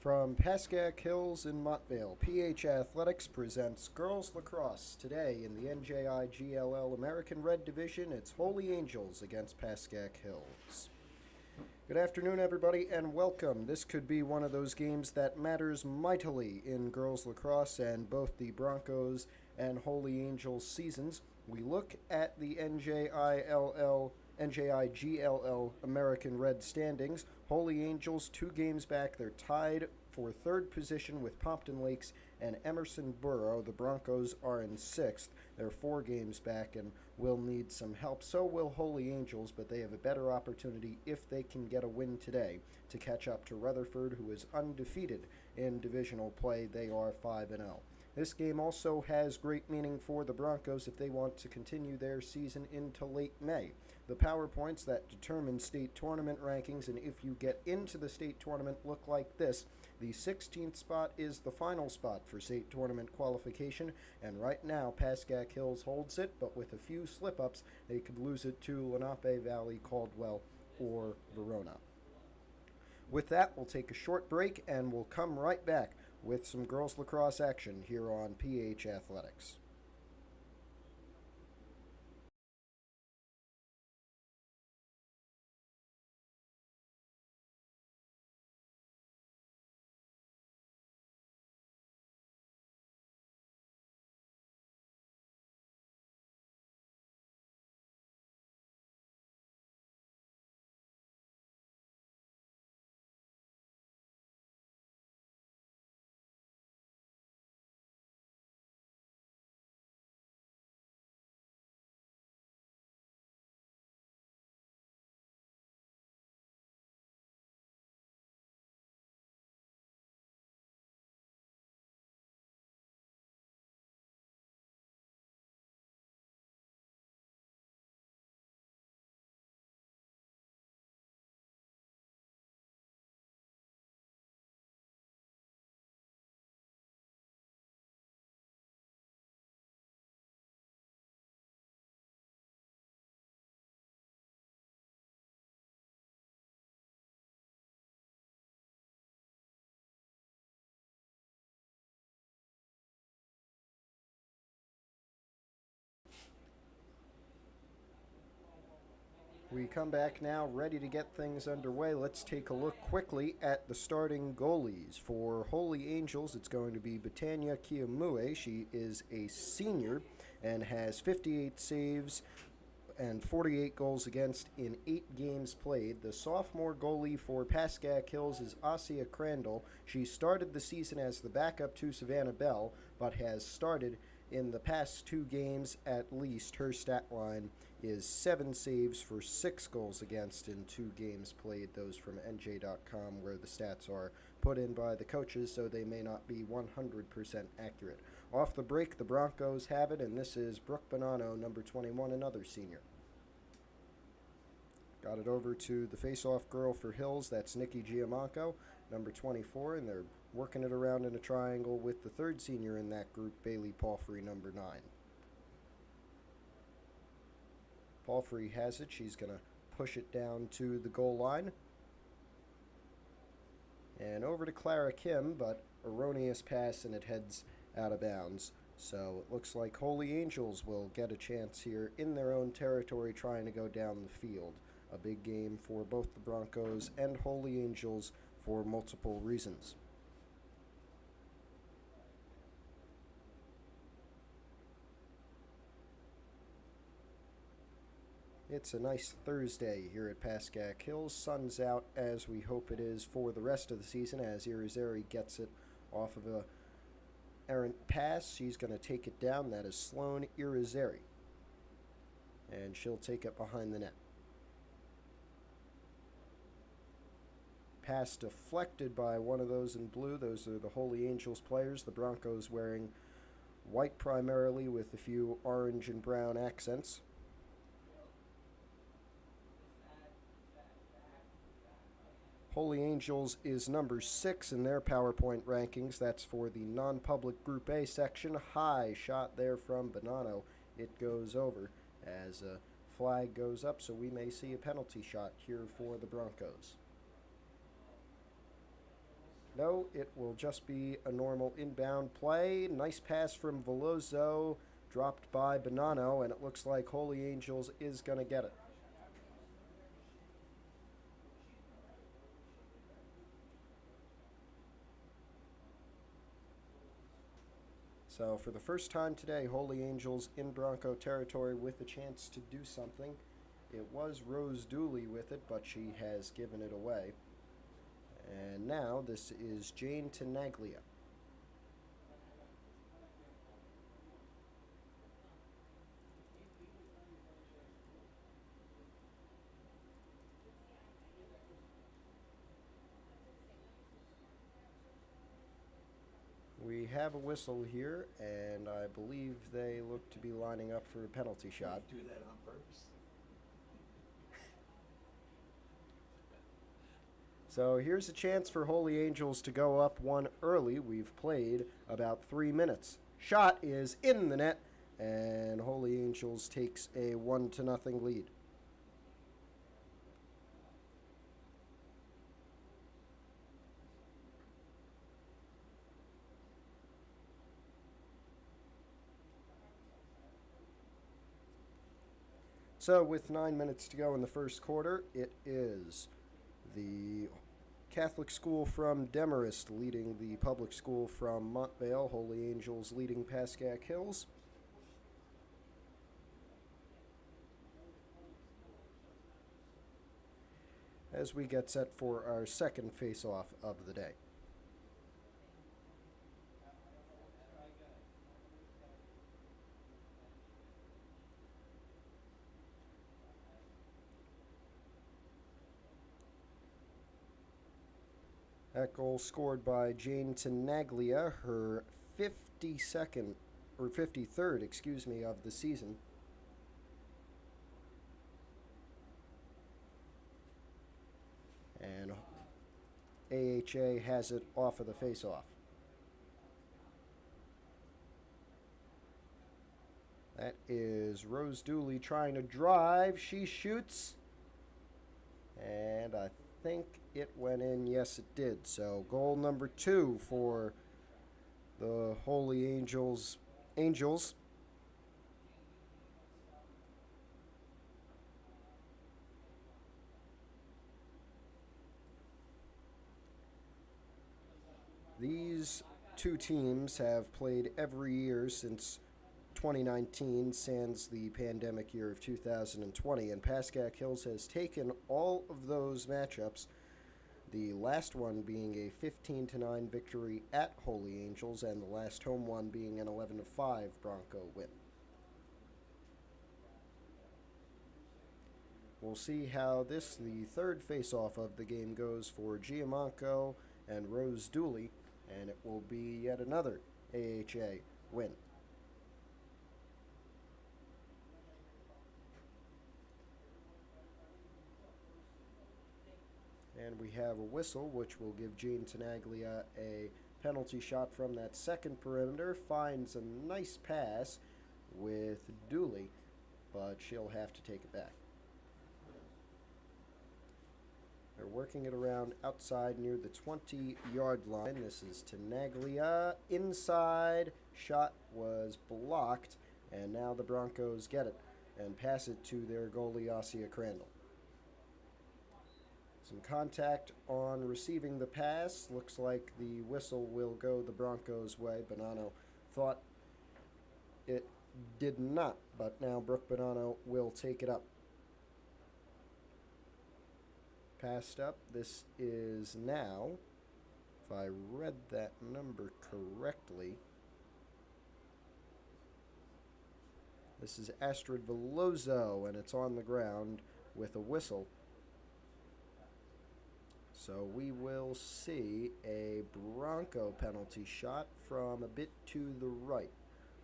From Pascack Hills in Montvale, PH Athletics presents Girls Lacrosse. Today in the NJIGLL American Red Division, it's Holy Angels against Pascack Hills. Good afternoon, everybody, and welcome. This could be one of those games that matters mightily in girls lacrosse and both the Broncos and Holy Angels seasons. We look at the NJIGLL American Red standings. Holy Angels 2 games back. They're tied for 3rd position with Pompton Lakes and Emerson Borough. The Broncos are in 6th. They're 4 games back and will need some help. So will Holy Angels, but they have a better opportunity if they can get a win today to catch up to Rutherford, who is undefeated in divisional play. They are 5-0. This game also has great meaning for the Broncos if they want to continue their season into late May. The PowerPoints that determine state tournament rankings, and if you get into the state tournament, look like this. The 16th spot is the final spot for state tournament qualification, and right now Pascack Hills holds it, but with a few slip-ups, they could lose it to Lenape Valley, Caldwell, or Verona. With that, we'll take a short break, and we'll come right back with some girls lacrosse action here on PH Athletics. We come back now, ready to get things underway. Let's take a look quickly at the starting goalies. For Holy Angels, it's going to be Betania Kiamue. She is a senior and has 58 saves and 48 goals against in 8 games played. The sophomore goalie for Pascack Hills is Asia Crandall. She started the season as the backup to Savannah Bell, but has started in the past 2 games at least. Her stat line is 7 saves for 6 goals against in 2 games played. Those from NJ.com, where the stats are put in by the coaches, so they may not be 100% accurate. Off the break, the Broncos have it, and this is Brooke Bonanno, number 21, another senior. Got it over to the face-off girl for Hills. That's Nikki Giamanco, number 24, and they're working it around in a triangle with the 3rd senior in that group, Bailey Palfrey, number 9. Palfrey has it. She's going to push it down to the goal line. And over to Clara Kim, but erroneous pass, and it heads out of bounds. So it looks like Holy Angels will get a chance here in their own territory trying to go down the field. A big game for both the Broncos and Holy Angels for multiple reasons. It's a nice Thursday here at Pascack Hills. Sun's out, as we hope it is for the rest of the season, as Irizarry gets it off of a errant pass. She's going to take it down. That is Sloan Irizarry, and she'll take it behind the net. Pass deflected by one of those in blue. Those are the Holy Angels players. The Broncos wearing white primarily with a few orange and brown accents. Holy Angels is number 6 in their PowerPoint rankings. That's for the non-public Group A section. High shot there from Bonanno. It goes over as a flag goes up, so we may see a penalty shot here for the Broncos. No, it will just be a normal inbound play. Nice pass from Veloso, dropped by Bonanno, and it looks like Holy Angels is going to get it. So for the first time today, Holy Angels in Bronco territory with a chance to do something. It was Rose Dooley with it, but she has given it away. And now this is Jane Tenaglia. We have a whistle here, and I believe they look to be lining up for a penalty shot. Do that on purpose. So here's a chance for Holy Angels to go up one early. We've played about 3 minutes. Shot is in the net, and Holy Angels takes a 1-0 lead. So with 9 minutes to go in the first quarter, it is the Catholic school from Demarest leading the public school from Montvale, Holy Angels leading Pascack Hills. As we get set for our second face-off of the day. That goal scored by Jane Tenaglia, her 53rd, of the season. And AHA has it off of the face-off. That is Rose Dooley trying to drive. She shoots. And I think it went in. Yes, it did. So goal number 2 for the Holy Angels. These two teams have played every year since 2019, sans the pandemic year of 2020, and Pascack Hills has taken all of those matchups, the last one being a 15-9 victory at Holy Angels, and the last home one being an 11-5 Bronco win. We'll see how the third face-off of the game goes for Giamanco and Rose Dooley, and it will be yet another AHA win. And we have a whistle, which will give Jane Tenaglia a penalty shot from that second perimeter. Finds a nice pass with Dooley, but she'll have to take it back. They're working it around outside near the 20-yard line. This is Tenaglia. Inside, shot was blocked, and now the Broncos get it and pass it to their goalie, Asia Crandall. Some contact on receiving the pass. Looks like the whistle will go the Broncos' way. Bonanno thought it did not, but now Brooke Bonanno will take it up. Passed up. This is now, if I read that number correctly, this is Astrid Veloso, and it's on the ground with a whistle. So we will see a Bronco penalty shot from a bit to the right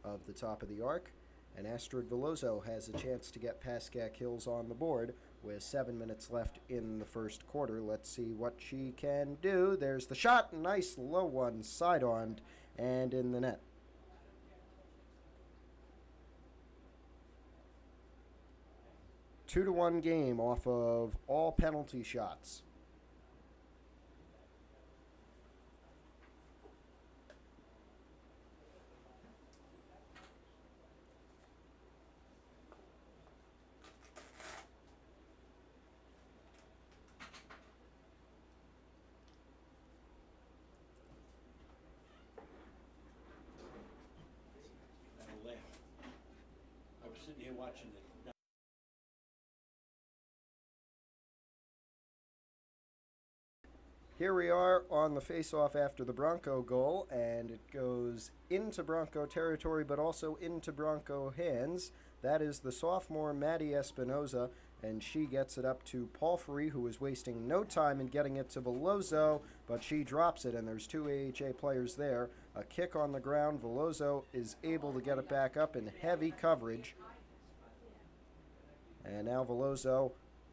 of the top of the arc. And Astrid Veloso has a chance to get Pascack Hills on the board with 7 minutes left in the first quarter. Let's see what she can do. There's the shot. Nice low one, side-armed, and in the net. Two to one game off of all penalty shots. sitting here watching it. Here we are on the face-off after the Bronco goal, and it goes into Bronco territory, but also into Bronco hands. That is the sophomore Maddie Espinoza, and she gets it up to Palfrey, who is wasting no time in getting it to Veloso, but she drops it, and there's two AHA players there. A kick on the ground. Veloso is able to get it back up in heavy coverage. And now Veloso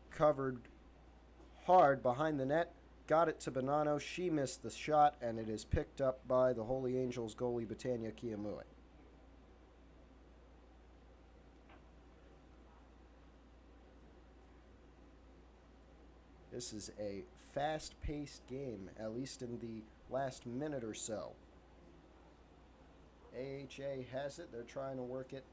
covered hard behind the net. Got it to Bonanno. She missed the shot, and it is picked up by the Holy Angels goalie, Batania Kiamui. This is a fast-paced game, at least in the last minute or so. AHA has it. They're trying to work it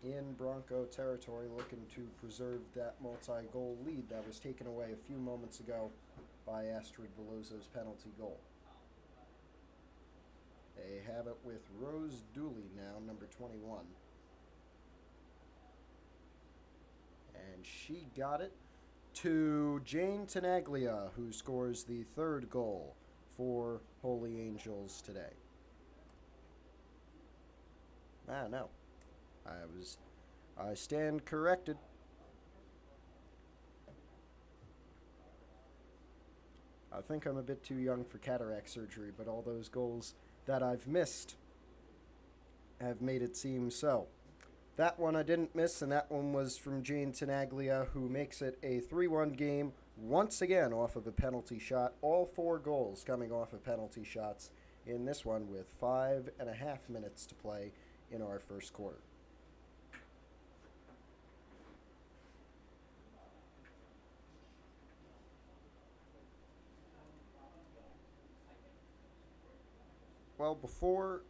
in Bronco territory, looking to preserve that multi-goal lead that was taken away a few moments ago by Astrid Veloso's penalty goal. They have it with Rose Dooley now, number 21. And she got it to Jane Tenaglia, who scores the third goal for Holy Angels today. No. I stand corrected. I think I'm a bit too young for cataract surgery, but all those goals that I've missed have made it seem so. That one I didn't miss, and that one was from Jane Tenaglia, who makes it a 3-1 game once again off of a penalty shot. All 4 goals coming off of penalty shots in this one with 5.5 minutes to play in our first quarter. Well, before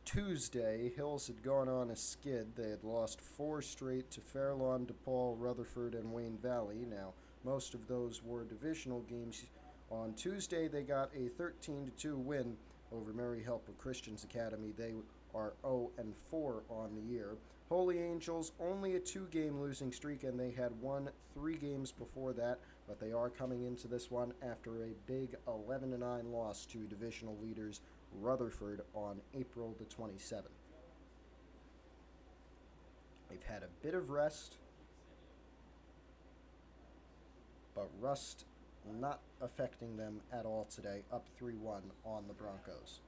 Tuesday, Hills had gone on a skid. They had lost 4 straight to Fairlawn, DePaul, Rutherford, and Wayne Valley. Now, most of those were divisional games. On Tuesday, they got a 13-2 win over Mary Helper Christian's Academy. They are 0-4 on the year. Holy Angels, only a 2-game losing streak, and they had won 3 games before that, but they are coming into this one after a big 11-9 loss to divisional leaders Rutherford on April the 27th. They've had a bit of rest, but rust not affecting them at all today, up 3-1 on the Broncos.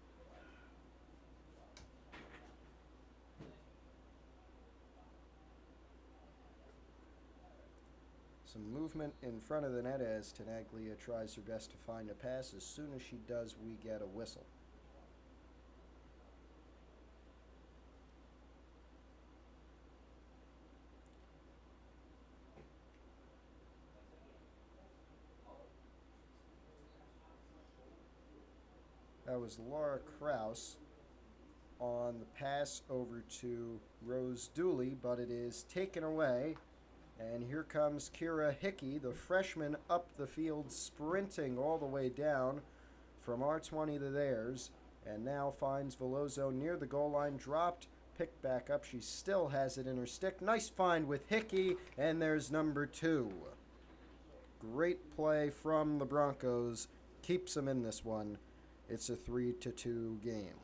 Some movement in front of the net as Tenaglia tries her best to find a pass. As soon as she does, we get a whistle. That was Laura Kraus on the pass over to Rose Dooley, but it is taken away. And here comes Kira Hickey, the freshman, up the field, sprinting all the way down from our 20 to theirs, and now finds Veloso near the goal line, dropped, picked back up. She still has it in her stick. Nice find with Hickey, and there's number 2. Great play from the Broncos. Keeps them in this one. It's a 3-2 game.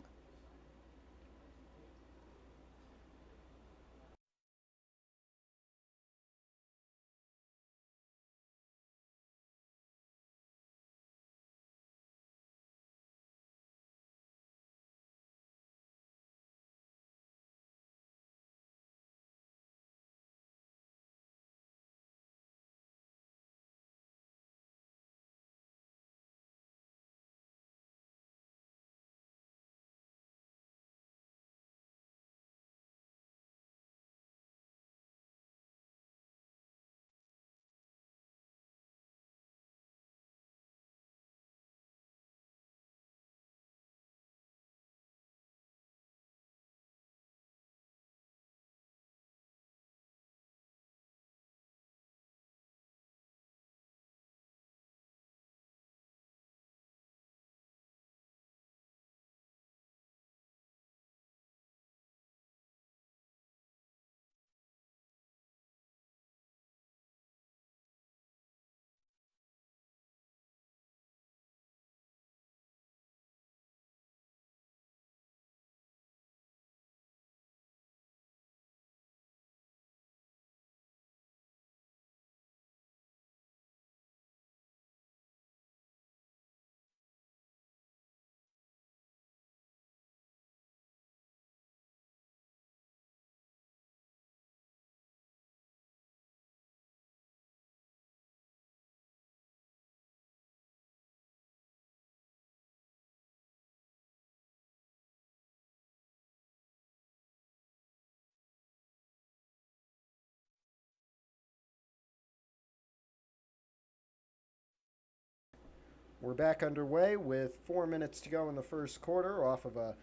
We're back underway with 4 minutes to go in the first quarter off of a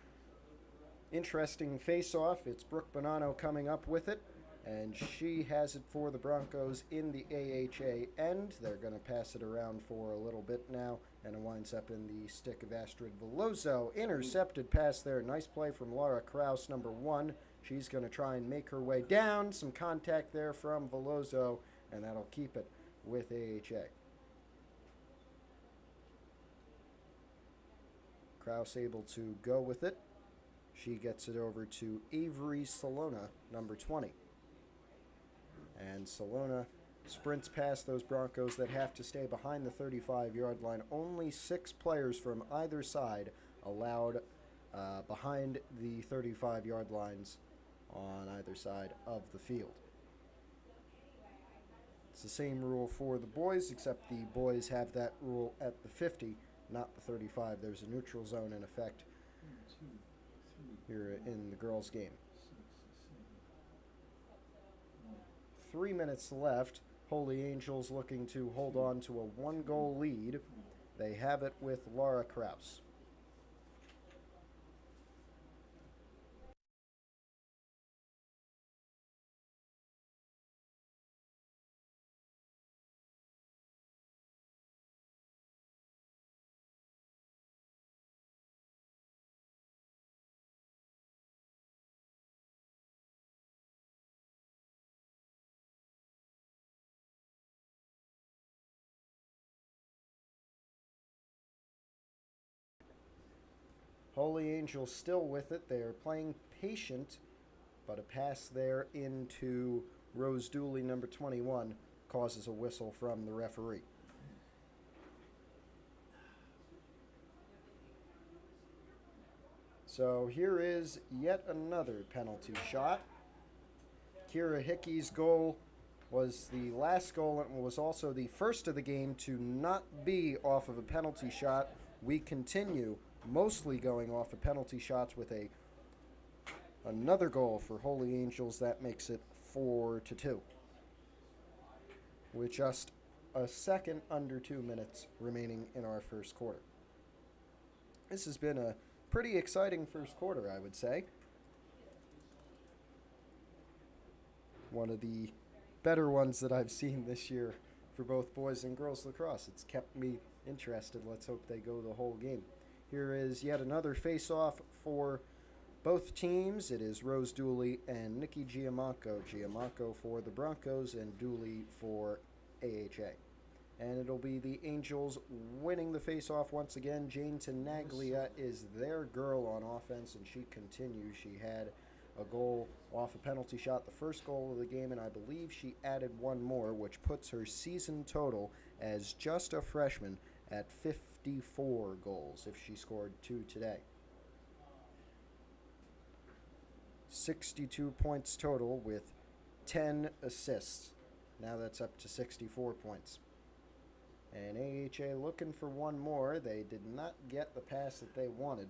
interesting face-off. It's Brooke Bonanno coming up with it, and she has it for the Broncos in the AHA end. They're going to pass it around for a little bit now, and it winds up in the stick of Astrid Veloso. Intercepted pass there. Nice play from Laura Krause, number 1. She's going to try and make her way down. Some contact there from Veloso, and that'll keep it with AHA. Krause able to go with it. She gets it over to Avery Salona, number 20. And Salona sprints past those Broncos that have to stay behind the 35-yard line. Only 6 players from either side allowed behind the 35-yard lines on either side of the field. It's the same rule for the boys, except the boys have that rule at the 50, not the 35. There's a neutral zone in effect here in the girls' game. 3 minutes left. Holy Angels looking to hold on to a 1-goal lead. They have it with Laura Krause. Holy Angels still with it. They are playing patient, but a pass there into Rose Dooley, number 21, causes a whistle from the referee. So here is yet another penalty shot. Kira Hickey's goal was the last goal and was also the first of the game to not be off of a penalty shot. We continue mostly going off of penalty shots with another goal for Holy Angels. That makes it 4-2 with just a second under 2 minutes remaining in our first quarter. This has been a pretty exciting first quarter, I would say. One of the better ones that I've seen this year for both boys and girls lacrosse. It's kept me interested. Let's hope they go the whole game. Here is yet another face-off for both teams. It is Rose Dooley and Nikki Giamacco. Giamacco for the Broncos and Dooley for AHA. And it'll be the Angels winning the face-off once again. Jane Tenaglia is their girl on offense, and she continues. She had a goal off a penalty shot, the first goal of the game, and I believe she added one more, which puts her season total as just a freshman at 54 goals if she scored 2 today. 62 points total with 10 assists. Now that's up to 64 points. And AHA looking for one more. They did not get the pass that they wanted,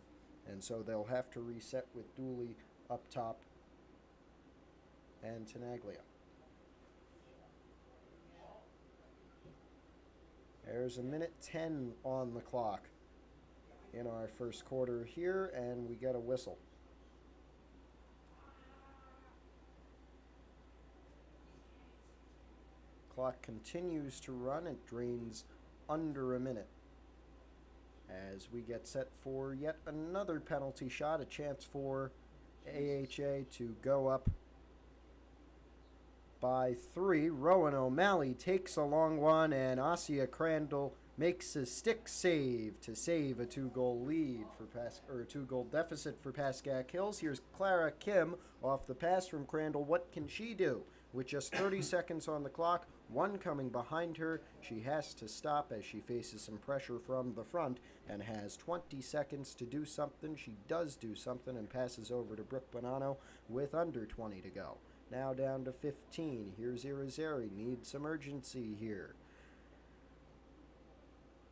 and so they'll have to reset with Dooley up top and Tenaglia. There's a minute 10 on the clock in our first quarter here, and we get a whistle. Clock continues to run. It drains under a minute as we get set for yet another penalty shot, a chance for AHA to go up by 3. Rowan O'Malley takes a long one, and Asia Crandall makes a stick save to save a 2-goal lead for a 2-goal deficit for Pascack Hills. Here's Clara Kim off the pass from Crandall. What can she do? With just 30 seconds on the clock, one coming behind her, she has to stop as she faces some pressure from the front and has 20 seconds to do something. She does do something and passes over to Brooke Bonanno with under 20 to go. Now down to 15. Here's Irizarry. Needs some urgency here.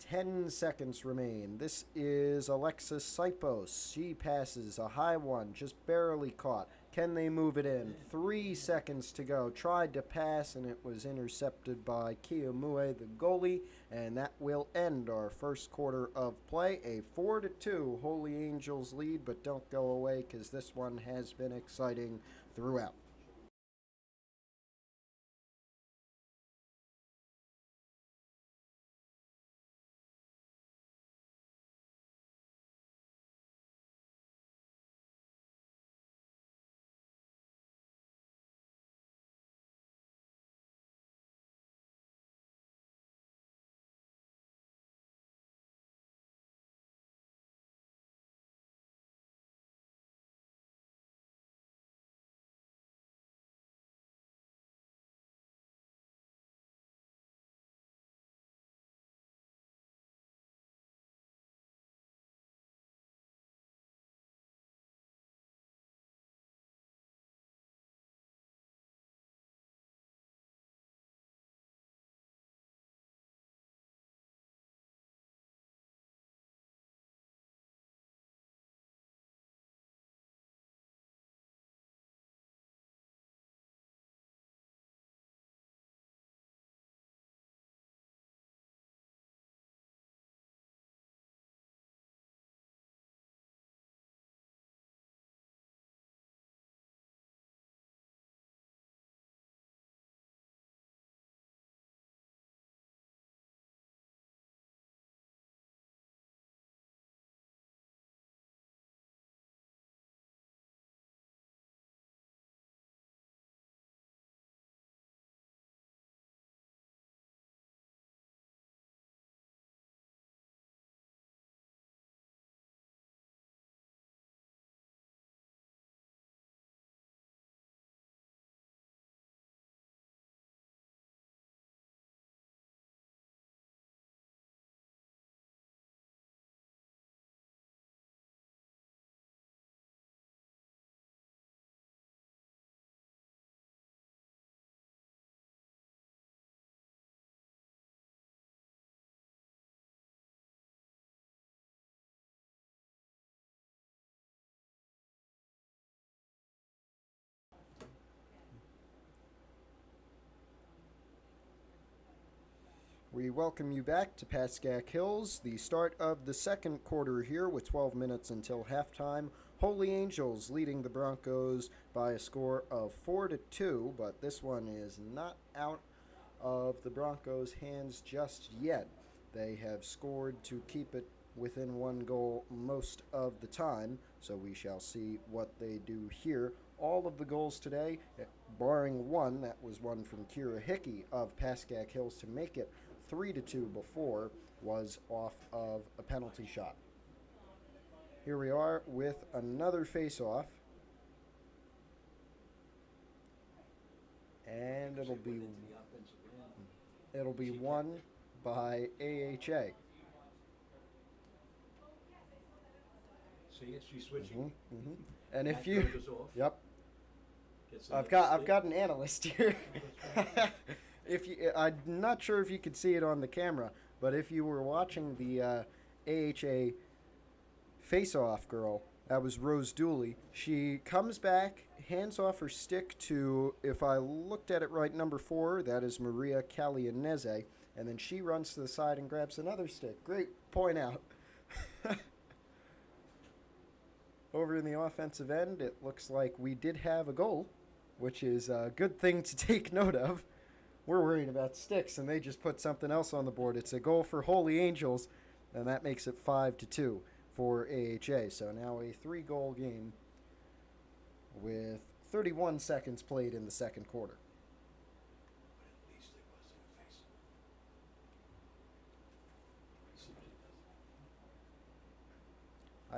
10 seconds remain. This is Alexis Sipos. She passes a high one, just barely caught. Can they move it in? 3 seconds to go. Tried to pass, and it was intercepted by Kiyomue, the goalie, and that will end our first quarter of play. A 4-2 Holy Angels lead, but don't go away because this one has been exciting throughout. We welcome you back to Pascack Hills, the start of the second quarter here with 12 minutes until halftime. Holy Angels leading the Broncos by a score of 4-2, but this one is not out of the Broncos' hands just yet. They have scored to keep it within one goal most of the time, so we shall see what they do here. All of the goals today, barring one, that was one from Kira Hickey of Pascack Hills to make it 3-2 before, was off of a penalty shot. Here we are with another face-off. And it'll be won by AHA. See, she's switching. And if you, yep, I've got an analyst here. If you, I'm not sure if you could see it on the camera, but if you were watching the AHA face-off girl, that was Rose Dooley. She comes back, hands off her stick to, if I looked at it right, number 4. That is Maria Calianese, and then she runs to the side and grabs another stick. Great point out. Over in the offensive end, it looks like we did have a goal, which is a good thing to take note of. We're worried about sticks, and they just put something else on the board. It's a goal for Holy Angels, and that makes it 5-2 for AHA. So now a 3-goal game with 31 seconds played in the second quarter. But at least it wasn't a face-off.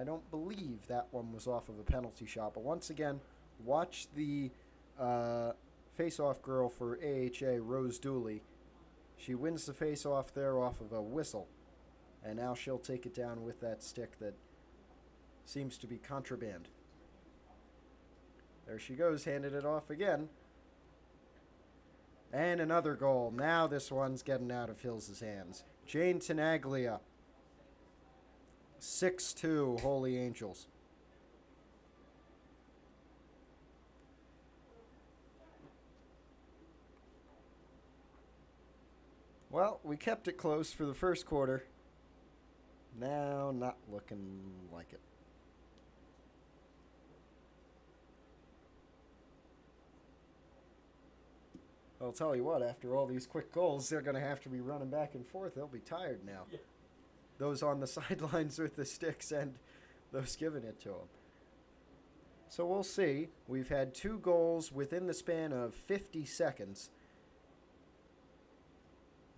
I don't believe that one was off of a penalty shot, but once again, watch the face-off girl for AHA, Rose Dooley. She wins the face-off there off of a whistle, and now she'll take it down with that stick that seems to be contraband. There she goes, handed it off again. And another goal. Now this one's getting out of Hills' hands. Jane Tenaglia. 6-2, Holy Angels. Well, we kept it close for the first quarter. Now, not looking like it. I'll tell you what, after all these quick goals, they're going to have to be running back and forth. They'll be tired now. Yeah. Those on the sidelines with the sticks and those giving it to them. So we'll see. We've had 2 goals within the span of 50 seconds.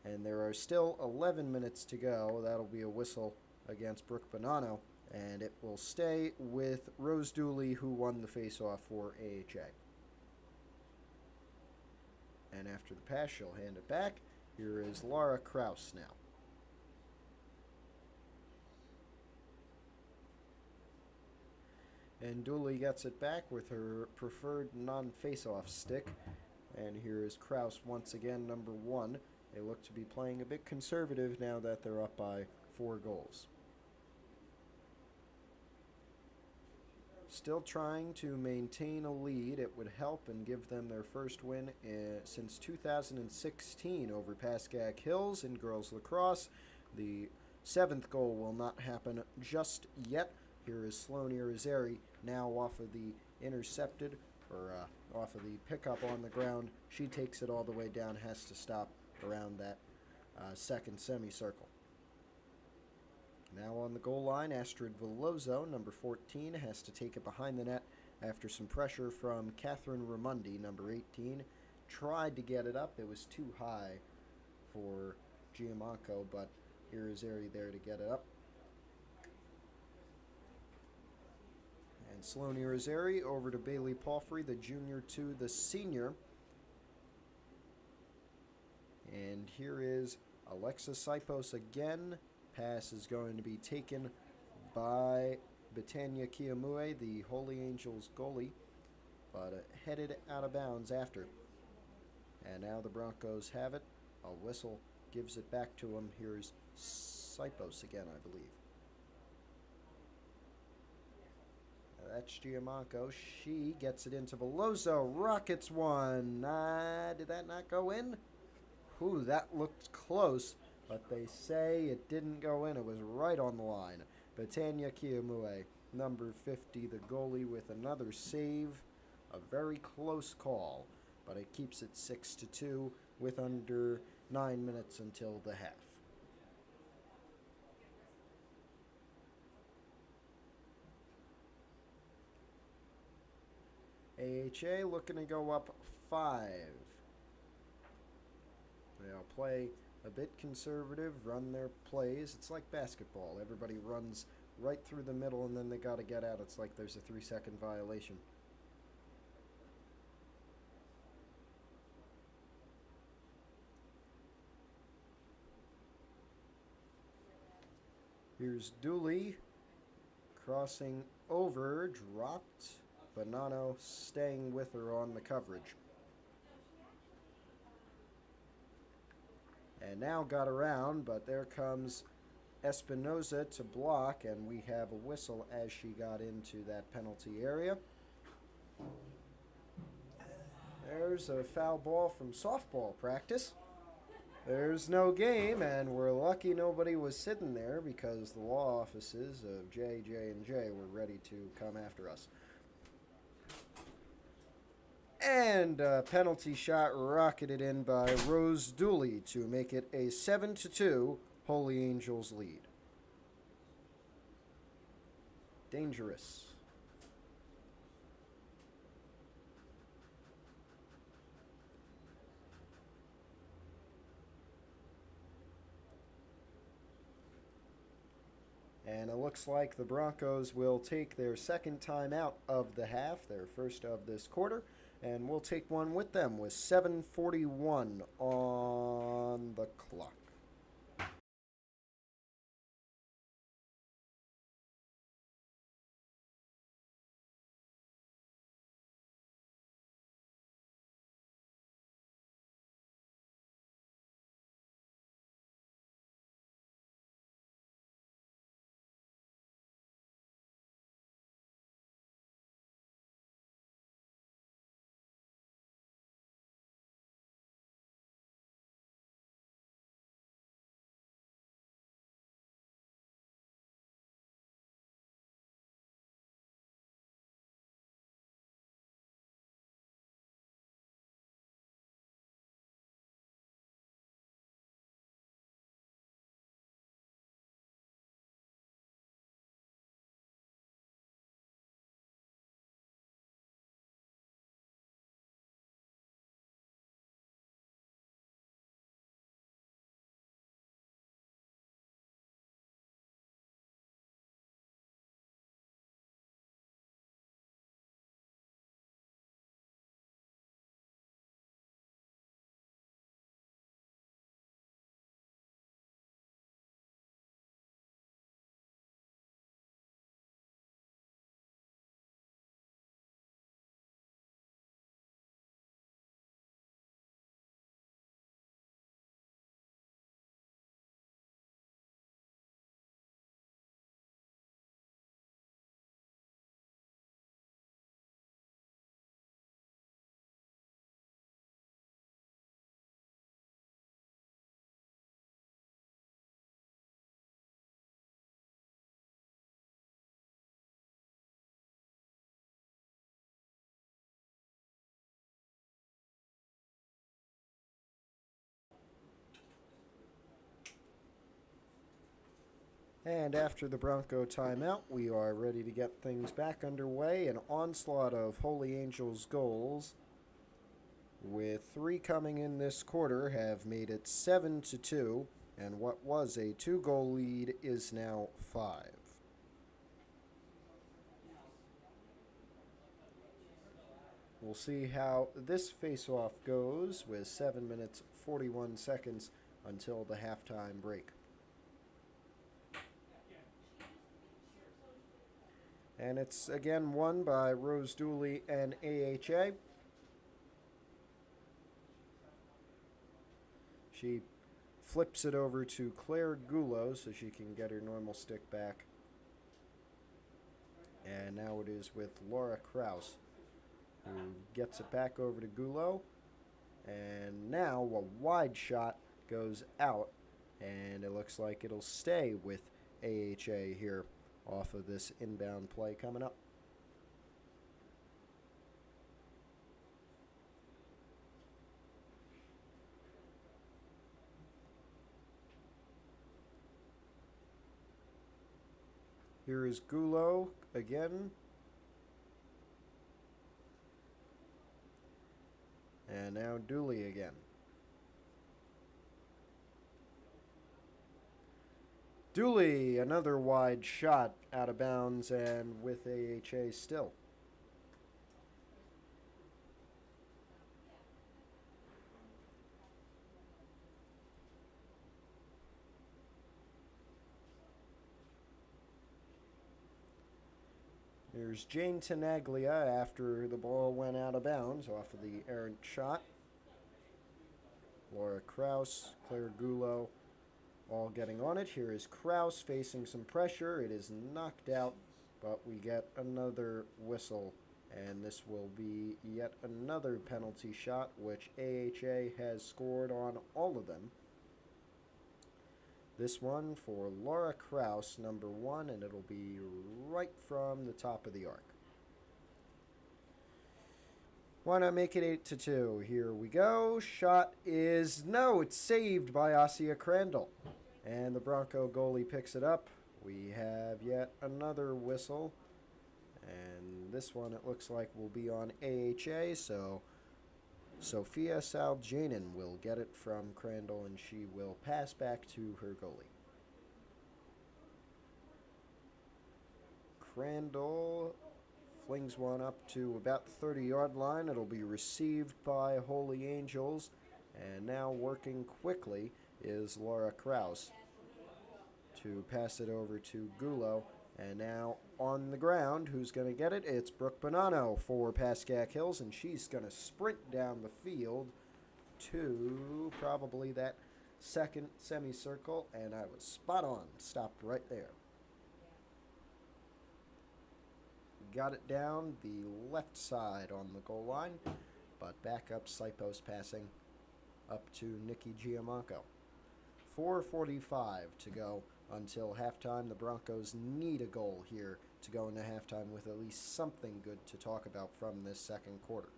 And there are still 11 minutes to go. That'll be a whistle against Brooke Bonanno. And it will stay with Rose Dooley, who won the faceoff for AHA. And after the pass, she'll hand it back. Here is Laura Krause now. And Dooley gets it back with her preferred non-face-off stick. And here is Krause once again, number 1. They look to be playing a bit conservative now that they're up by 4 goals. Still trying to maintain a lead. It would help and give them their first win since 2016 over Pascack Hills in girls lacrosse. The 7th goal will not happen just yet. Here is Sloane Irizarry now off of the intercepted, or off of the pickup on the ground. She takes it all the way down, has to stop around that second semicircle. Now on the goal line, Astrid Veloso, number 14, has to take it behind the net after some pressure from Catherine Ramundi, number 18. Tried to get it up. It was too high for Giamanco, but Irizarry there to get it up. And Sloane Irizarry over to Bailey Palfrey, the junior to the senior. And here is Alexa Sipos again. Pass is going to be taken by Betania Kiamue, the Holy Angels goalie, but headed out of bounds after. And now the Broncos have it. A whistle gives it back to them. Here's Sipos again, I believe. That's Giamanco. She gets it into Veloso. Rockets one. Did that not go in? Ooh, that looked close. But they say it didn't go in. It was right on the line. Betania Kiamue, number 50, the goalie, with another save. A very close call, but it keeps it 6-2 with under 9 minutes until the half. AHA looking to go up 5. They'll play a bit conservative, run their plays. It's like basketball. Everybody runs right through the middle and then they got to get out. It's like there's a 3-second violation. Here's Dooley crossing over, dropped. Bonanno staying with her on the coverage. And now got around, but there comes Espinoza to block, and we have a whistle as she got into that penalty area. There's a foul ball from softball practice. There's no game, and we're lucky nobody was sitting there because the law offices of J&J were ready to come after us. And a penalty shot rocketed in by Rose Dooley to make it a 7-2 Holy Angels lead. Dangerous. And it looks like the Broncos will take their second time out of the half, their first of this quarter. And we'll take one with them with 7:41 on the clock. And after the Bronco timeout, we are ready to get things back underway. An onslaught of Holy Angels goals, with 3 coming in this quarter, have made it 7-2, and what was a 2-goal lead is now 5. We'll see how this face-off goes with 7 minutes 41 seconds until the halftime break. And it's again won by Rose Dooley and AHA. She flips it over to Claire Gulo so she can get her normal stick back. And now it is with Laura Kraus, who gets it back over to Gulo. And now a wide shot goes out, and it looks like it'll stay with AHA here off of this inbound play coming up. Here is Gulo again. And now Dooley again. Dooley, another wide shot out of bounds and with AHA still. Here's Jane Tenaglia after the ball went out of bounds off of the errant shot. Laura Kraus, Claire Gulo, all getting on it. Here is Kraus facing some pressure. It is knocked out, but we get another whistle, and this will be yet another penalty shot, which AHA has scored on all of them. This one for Laura Kraus, number 1, and it'll be right from the top of the arc. Why not make it 8-2? Here we go. Shot is, no, it's saved by Asia Crandall. And the Bronco goalie picks it up. We have yet another whistle. And this one, it looks like, will be on AHA, so Sophia Saljanin will get it from Crandall, and she will pass back to her goalie. Crandall flings one up to about the 30-yard line. It'll be received by Holy Angels, and now working quickly is Laura Kraus to pass it over to Gulo. And now on the ground, who's going to get it? It's Brooke Bonanno for Pascack Hills, and she's going to sprint down the field to probably that second semicircle, and I was spot on. Stopped right there. Got it down the left side on the goal line, but back up side post passing up to Nikki Giamanco. 4:45 to go until halftime. The Broncos need a goal here to go into halftime with at least something good to talk about from this second quarter.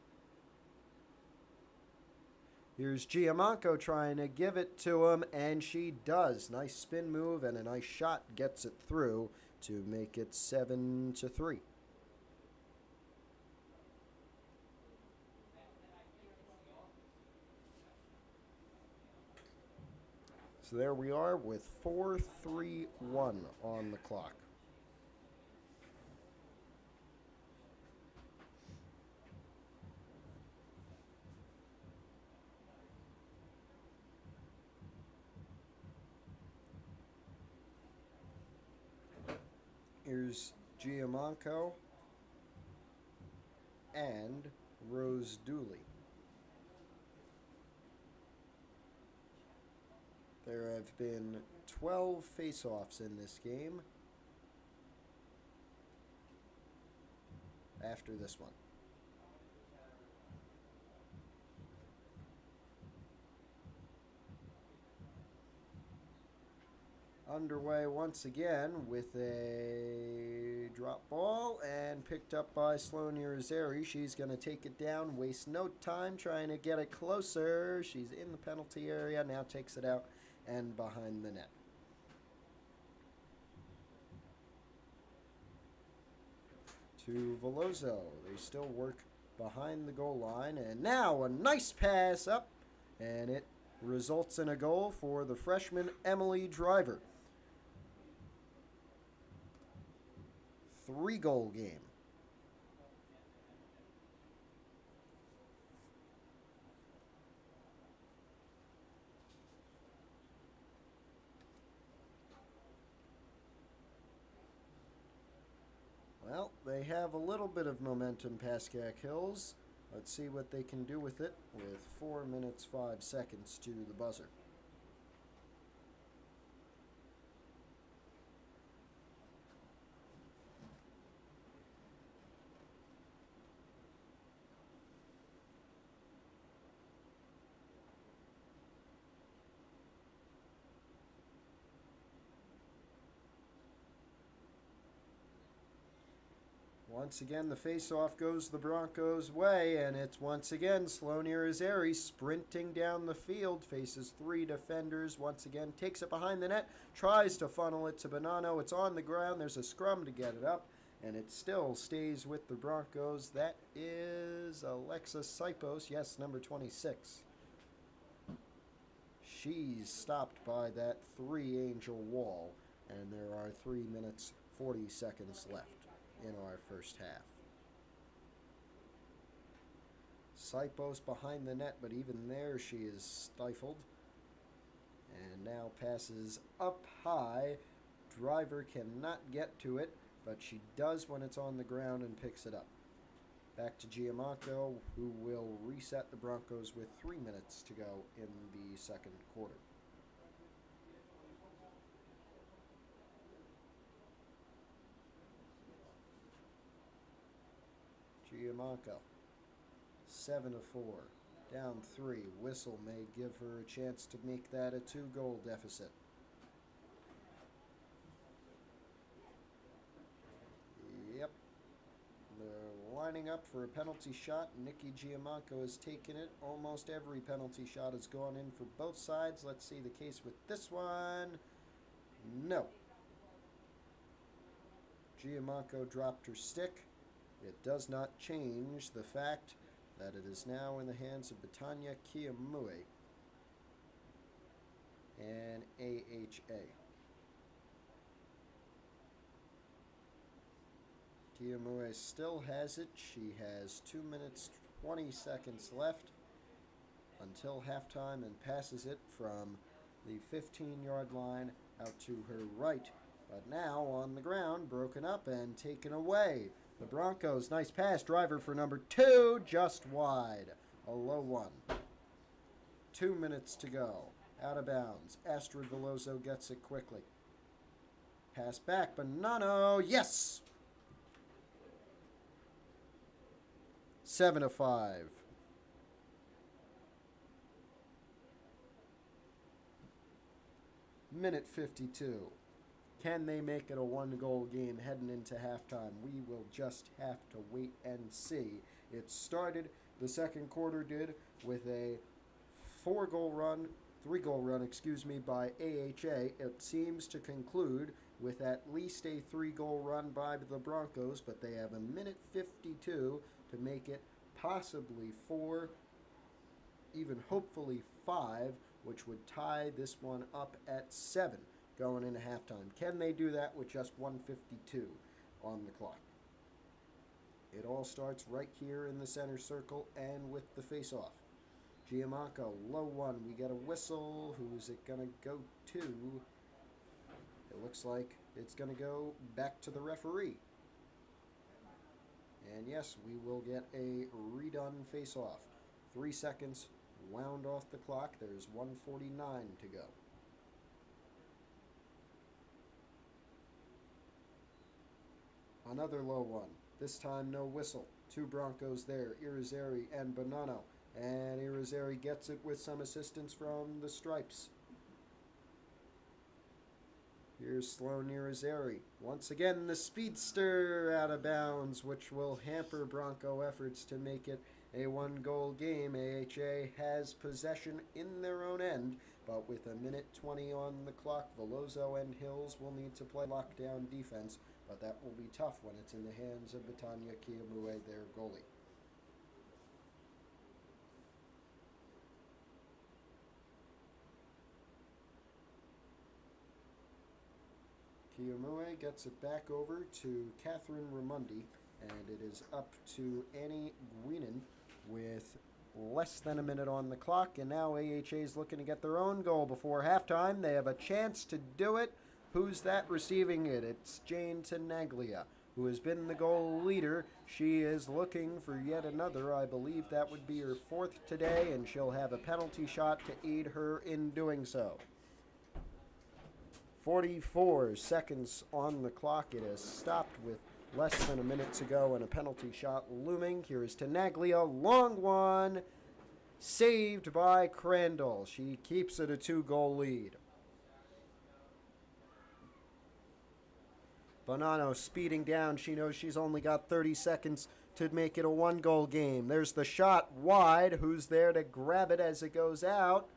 Here's Giamanco trying to give it to him, and she does. Nice spin move and a nice shot gets it through to make it 7-3. So there we are with 4:31 on the clock. Here's Giamanco and Rose Dooley. There have been 12 face-offs in this game after this one. Underway once again with a drop ball and picked up by Sloane Irizarry. She's going to take it down, waste no time trying to get it closer. She's in the penalty area, now takes it out and behind the net. to Veloso. They still work behind the goal line. And now a nice pass up. And it results in a goal for the freshman Emily Driver. 3-goal game. Well, they have a little bit of momentum, Pascack Hills. Let's see what they can do with it with 4 minutes, 5 seconds to the buzzer. Once again, the face-off goes the Broncos' way, and it's once again Sloan Irizarry sprinting down the field, faces 3 defenders, once again takes it behind the net, tries to funnel it to Bonanno. It's on the ground. There's a scrum to get it up, and it still stays with the Broncos. That is Alexis Sipos, yes, number 26. She's stopped by that 3-angel wall, and there are 3 minutes, 40 seconds left in our first half. Sipos behind the net, but even there she is stifled. And now passes up high. Driver cannot get to it, but she does when it's on the ground and picks it up. Back to Giamacco, who will reset the Broncos with 3 minutes to go in the second quarter. Giamacco, 7-4, down 3. Whistle may give her a chance to make that a 2-goal deficit. Yep. They're lining up for a penalty shot. Nikki Giamacco has taken it. Almost every penalty shot has gone in for both sides. Let's see the case with this one. No. Giamacco dropped her stick. It does not change the fact that it is now in the hands of Betania Kiamue and AHA. Kiamue still has it. She has 2 minutes, 20 seconds left until halftime and passes it from the 15-yard line out to her right. But now on the ground, broken up and taken away. The Broncos, nice pass, Driver for number 2, just wide. A low one. 2 minutes to go. Out of bounds. Astrid Veloso gets it quickly. Pass back, Bonanno, yes! 7-5. Minute 52. Can they make it a 1-goal game heading into halftime? We will just have to wait and see. It started, the second quarter did, with a 3-goal run, by AHA. It seems to conclude with at least a 3-goal run by the Broncos, but they have a minute 52 to make it possibly 4, even hopefully 5, which would tie this one up at 7. Going into halftime. Can they do that with just 1:52 on the clock? It all starts right here in the center circle and with the face-off. Giamacco, low one. We get a whistle. Who's it going to go to? It looks like it's going to go back to the referee. And yes, we will get a redone face-off. 3 seconds wound off the clock. There's 1:49 to go. Another low one. This time no whistle. 2 Broncos there. Irizarry and Bonanno. And Irizarry gets it with some assistance from the Stripes. Here's Sloan Irizarry. Once again, the speedster out of bounds, which will hamper Bronco efforts to make it a 1-goal game. AHA has possession in their own end, but with a minute 20 on the clock, Veloso and Hills will need to play lockdown defense but that will be tough when it's in the hands of Batanya Kiyomue, their goalie. Kiyomue gets it back over to Catherine Ramundi, and it is up to Annie Guinan with less than a minute on the clock, and now AHA is looking to get their own goal before halftime. They have a chance to do it. Who's that receiving it? It's Jane Tenaglia, who has been the goal leader. She is looking for yet another. I believe that would be her fourth today, and she'll have a penalty shot to aid her in doing so. 44 seconds on the clock. It has stopped with less than a minute to go and a penalty shot looming. Here is Tenaglia, long one, saved by Crandall. She keeps it a 2-goal lead. Bonanno speeding down. She knows she's only got 30 seconds to make it a 1-goal game. There's the shot wide. Who's there to grab it as it goes out?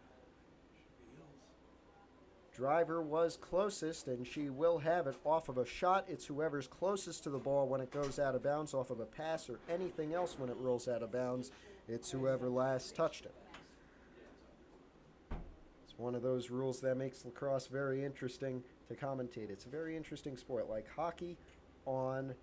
Driver was closest, and she will have it off of a shot. It's whoever's closest to the ball when it goes out of bounds, off of a pass or anything else when it rolls out of bounds. It's whoever last touched it. It's one of those rules that makes lacrosse very interesting to commentate. It's a very interesting sport, like hockey on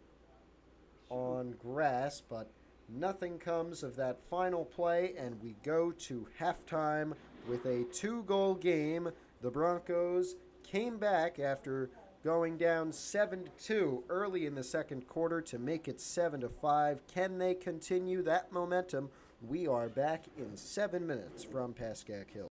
grass, but nothing comes of that final play, and we go to halftime with a 2-goal game. The Broncos came back after going down 7-2 early in the second quarter to make it 7-5. Can they continue that momentum? We are back in 7 minutes from Pascack Hill.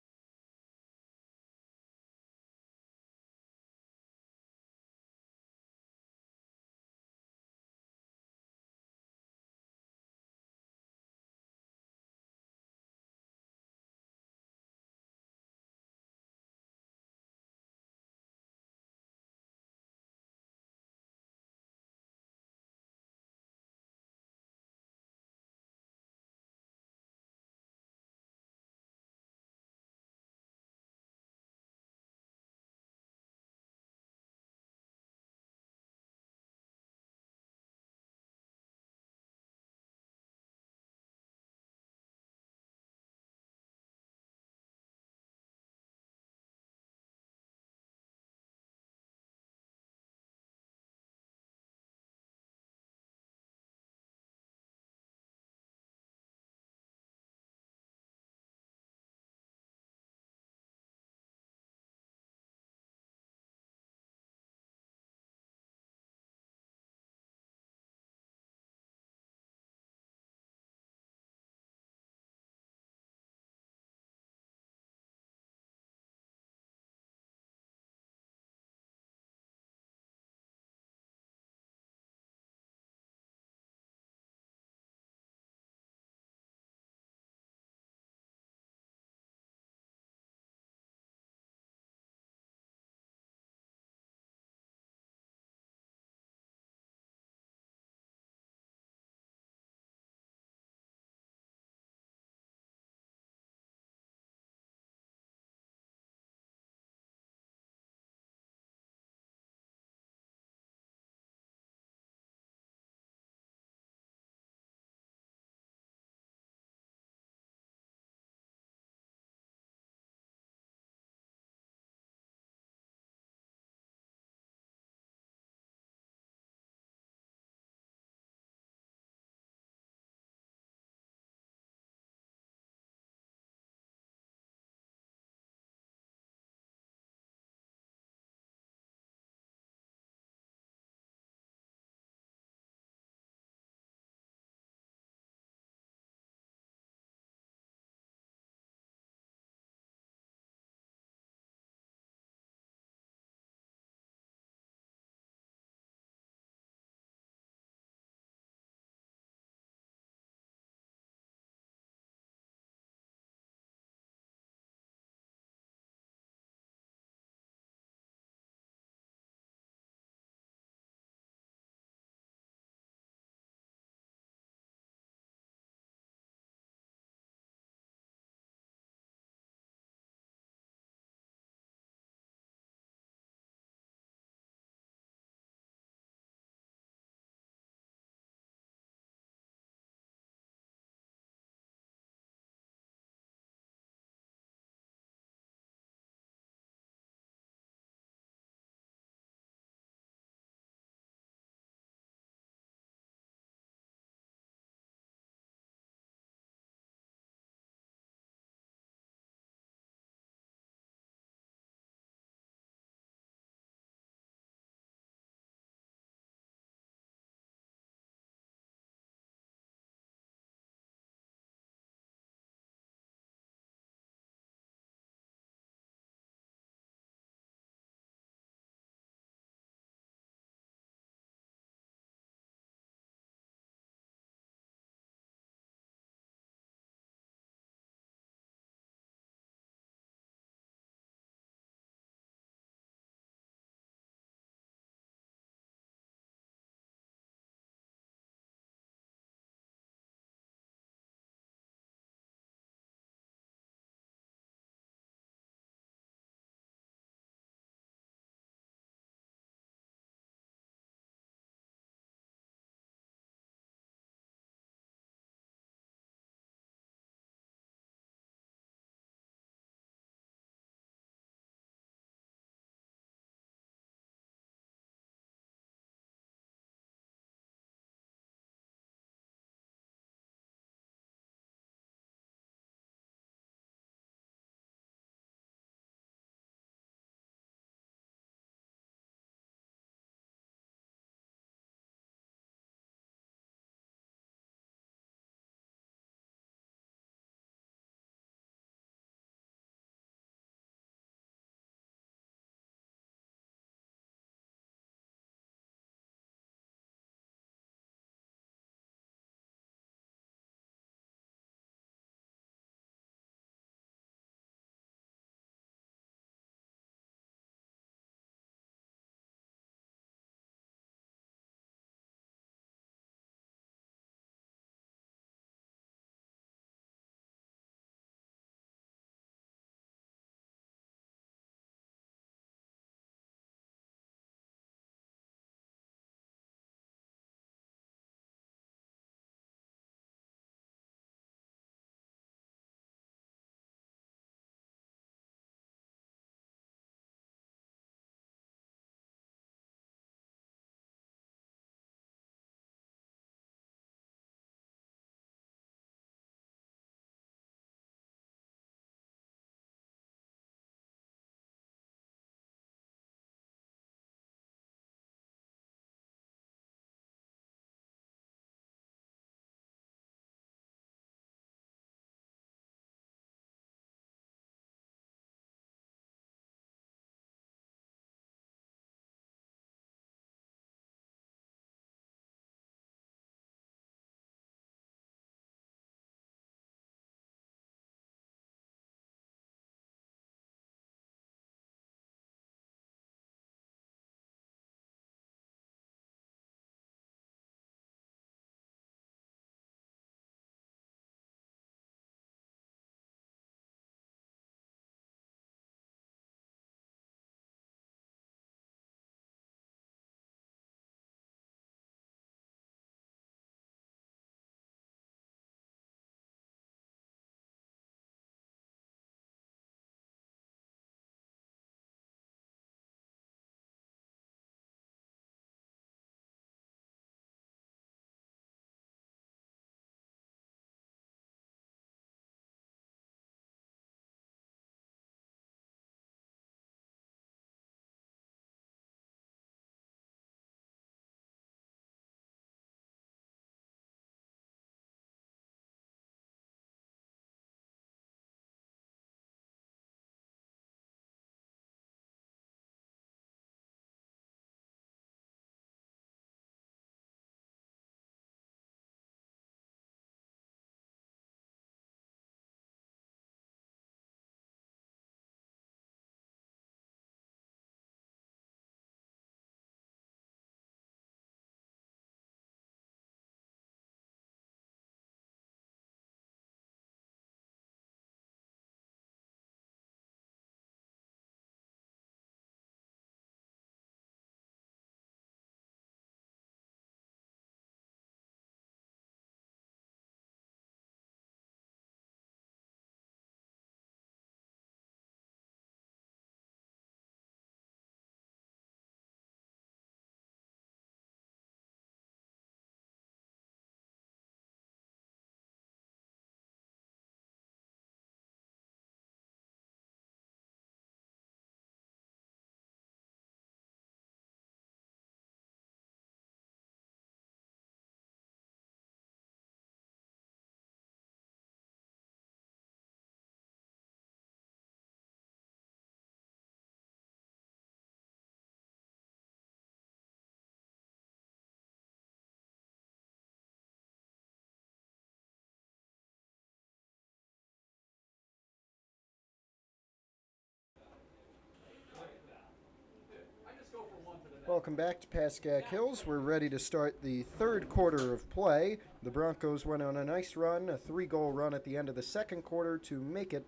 Welcome back to Pascack Hills. We're ready to start the third quarter of play. The Broncos went on a nice run, a 3-goal run at the end of the second quarter to make it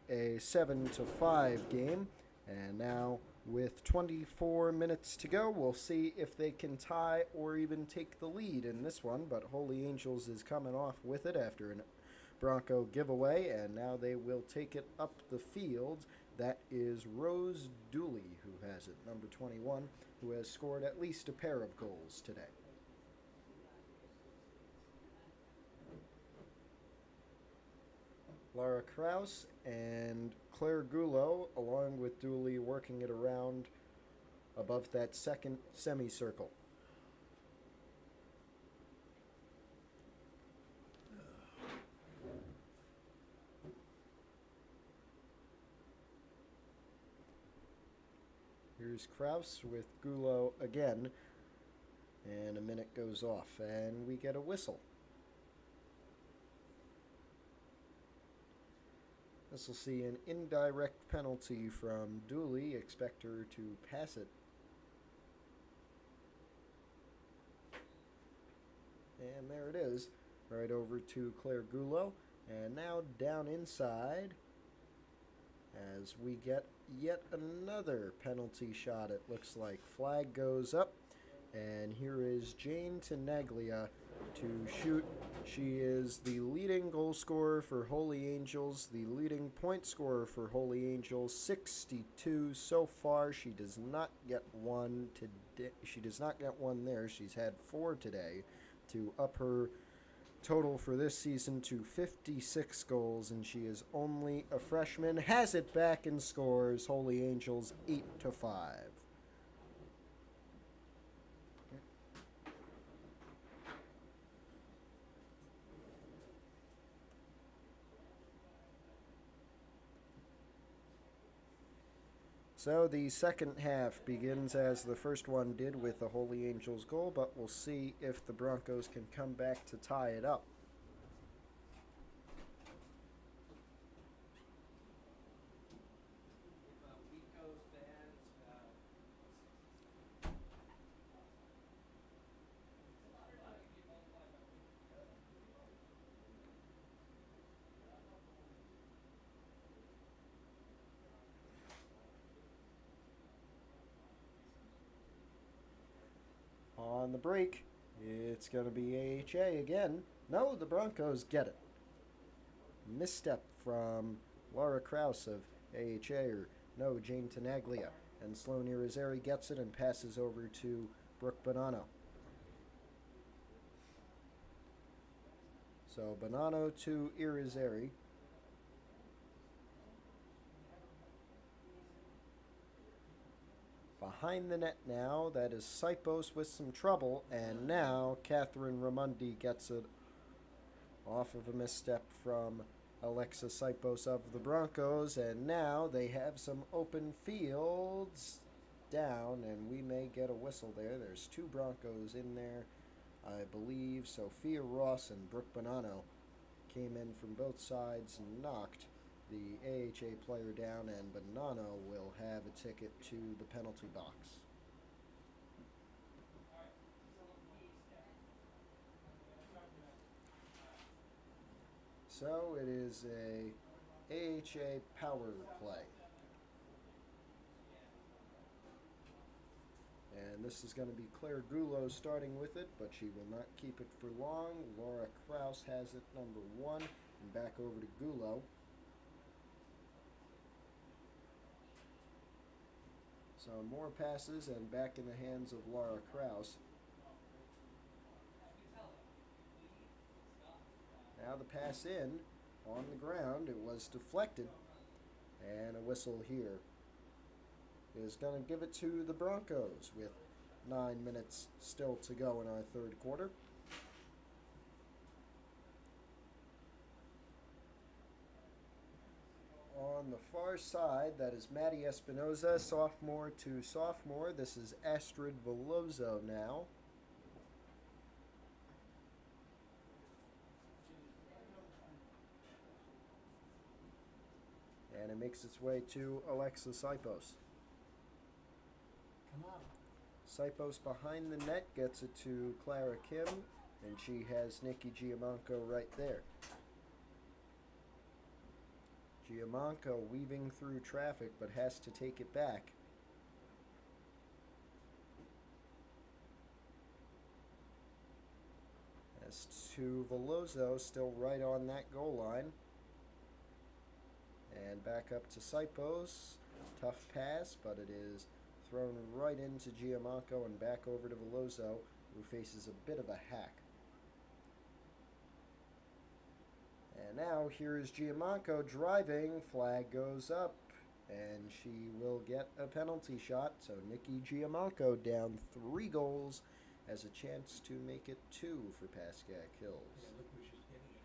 a 7-5 game. And now, with 24 minutes to go, we'll see if they can tie or even take the lead in this one. But Holy Angels is coming off with it after a Bronco giveaway, and now they will take it up the field. That is Rose Dooley who has it, number 21, who has scored at least a pair of goals today. Laura Krause and Claire Goulot, along with Dooley, working it around above that second semicircle. Here's Krause with Goulot again, and a minute goes off, and we get a whistle. This will see an indirect penalty from Dooley. Expect her to pass it. And there it is, right over to Claire Goulot. And now down inside as we get yet another penalty shot, it looks like. Flag goes up, and here is Jane Tenaglia to shoot. She is the leading goal scorer for Holy Angels, the leading point scorer for Holy Angels, 62 so far. She does not get one today. She does not get one there. She's had 4 today to up her total for this season to 56 goals, and she is only a freshman. Has it back and scores. Holy Angels 8-5. So the second half begins as the first one did with the Holy Angels goal, but we'll see if the Broncos can come back to tie it up. On the break, it's going to be AHA again. No, the Broncos get it. Misstep from Laura Krause of AHA, or no, Jane Tenaglia. And Sloan Irizarry gets it and passes over to Brooke Bonanno. So Bonanno to Irizarry. Behind the net now, that is Sipos with some trouble, and now Catherine Ramundi gets it off of a misstep from Alexa Sipos of the Broncos, and now they have some open fields down, and we may get a whistle there. There's 2 Broncos in there. I believe Sophia Ross and Brooke Bonanno came in from both sides and knocked the AHA player down, and Bonanno will have a ticket to the penalty box. So it is a AHA power play. And this is going to be Claire Goulot starting with it, but she will not keep it for long. Laura Krause has it, number 1, and back over to Goulot. So more passes and back in the hands of Laura Krause. Now the pass in on the ground. It was deflected, and a whistle here is going to give it to the Broncos with 9 minutes still to go in our third quarter. On the far side, that is Maddie Espinoza, sophomore to sophomore. This is Astrid Veloso now. And it makes its way to Alexa Sipos. Come on. Sipos behind the net gets it to Clara Kim, and she has Nikki Giamanco right there. Giamanco weaving through traffic, but has to take it back. As to Veloso, still right on that goal line. And back up to Sipos. Tough pass, but it is thrown right into Giamanco and back over to Veloso, who faces a bit of a hack. And now here is Giamanco driving. Flag goes up, and she will get a penalty shot. So Nikki Giamanco down 3 goals, has a chance to make it 2 for Pascack Hills. Yeah, look where she's getting it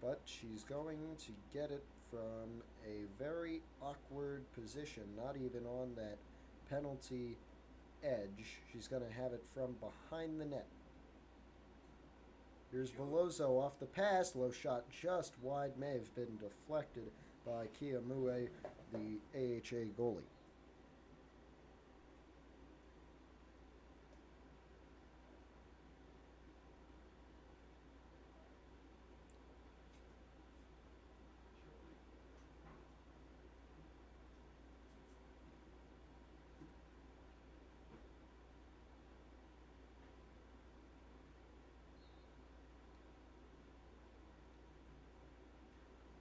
from. But she's going to get it from a very awkward position, not even on that penalty edge. She's going to have it from behind the net. Here's Veloso off the pass. Low shot just wide. May have been deflected by Kiyomue, the AHA goalie.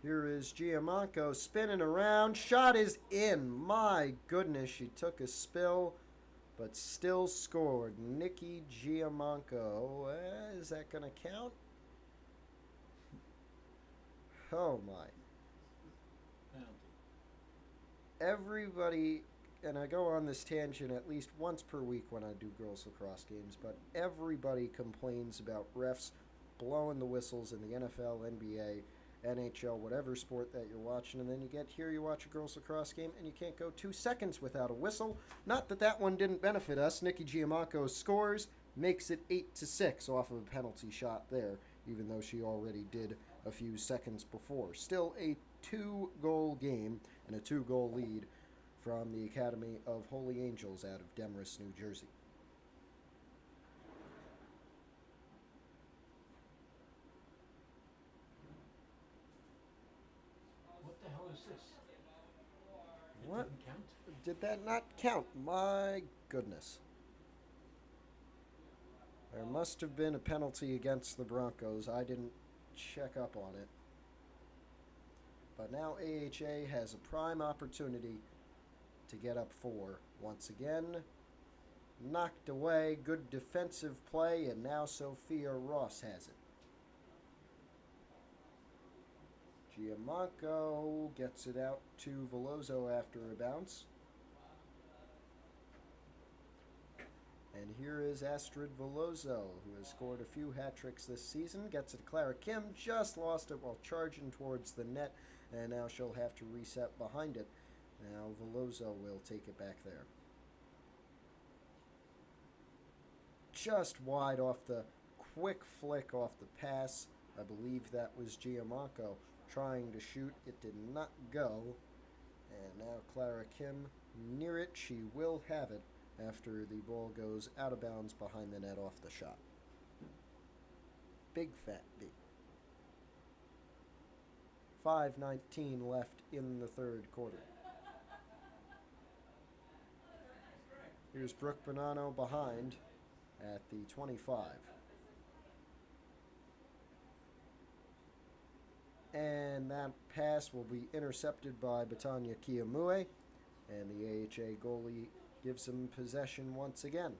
Here is Giamanco spinning around. Shot is in. My goodness, she took a spill, but still scored. Nikki Giamanco. Is that going to count? Oh, my. Penalty. Everybody, and I go on this tangent at least once per week when I do girls lacrosse games, but everybody complains about refs blowing the whistles in the NFL, NBA, NHL, whatever sport that you're watching, and then you get here, you watch a girls lacrosse game, and you can't go 2 seconds without a whistle. Not that that one didn't benefit us. Nikki Giamanco scores, makes it 8-6 off of a penalty shot there, even though she already did a few seconds before. Still a 2-goal game and a 2-goal lead from the Academy of Holy Angels out of Demorest, New Jersey. What the hell is this? It What? didn't count? Did that not count? My goodness. There must have been a penalty against the Broncos. I didn't check up on it. But now AHA has a prime opportunity to get up 4. Once again, knocked away. Good defensive play, and now Sophia Ross has it. Giamanco gets it out to Veloso after a bounce. And here is Astrid Veloso, who has scored a few hat tricks this season. Gets it to Clara Kim, just lost it while charging towards the net, and now she'll have to reset behind it. Now Veloso will take it back there. Just wide off the quick flick off the pass. I believe that was Giamanco trying to shoot. It did not go. And now Clara Kim near it. She will have it after the ball goes out of bounds behind the net off the shot. Big fat B. 5:19 left in the third quarter. Here's Brooke Bonanno behind at the 25. And that pass will be intercepted by Batanya Kiyomue, and the AHA goalie gives him possession once again.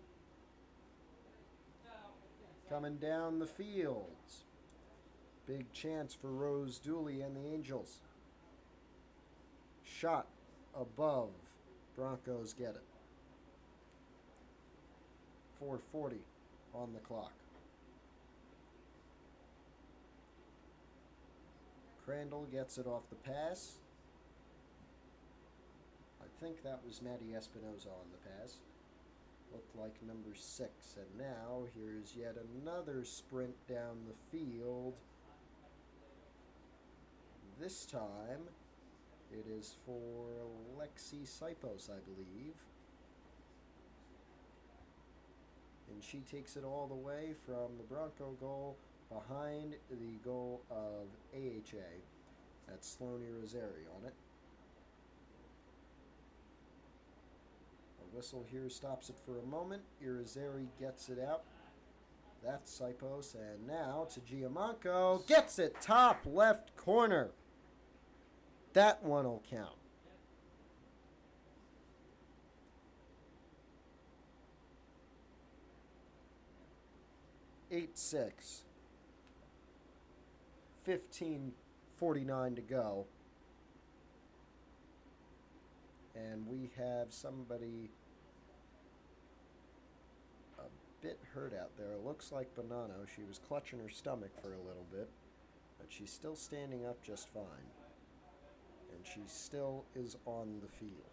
Coming down the field. Big chance for Rose Dooley and the Angels. Shot above. Broncos get it. 4:40 on the clock. Crandall gets it off the pass. I think that was Maddie Espinoza on the pass. Looked like number 6. And now here's yet another sprint down the field. This time it is for Lexi Sipos, I believe. And she takes it all the way from the Bronco goal behind the goal of AHA. That's Sloane Irizarry on it. A whistle here stops it for a moment. Irizarry gets it out. That's Sipos, and now to Giamanco. Gets it top left corner. That one will count. 8-6. 15:49 to go. And we have somebody a bit hurt out there. It looks like Bonanno. She was clutching her stomach for a little bit, but she's still standing up just fine. And she still is on the field.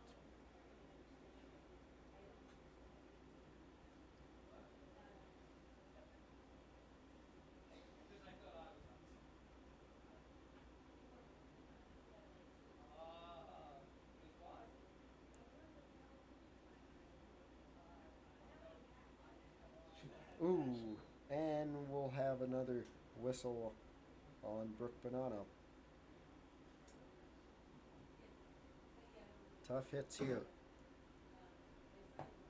Ooh, and we'll have another whistle on Brooke Bonanno. Tough hits here.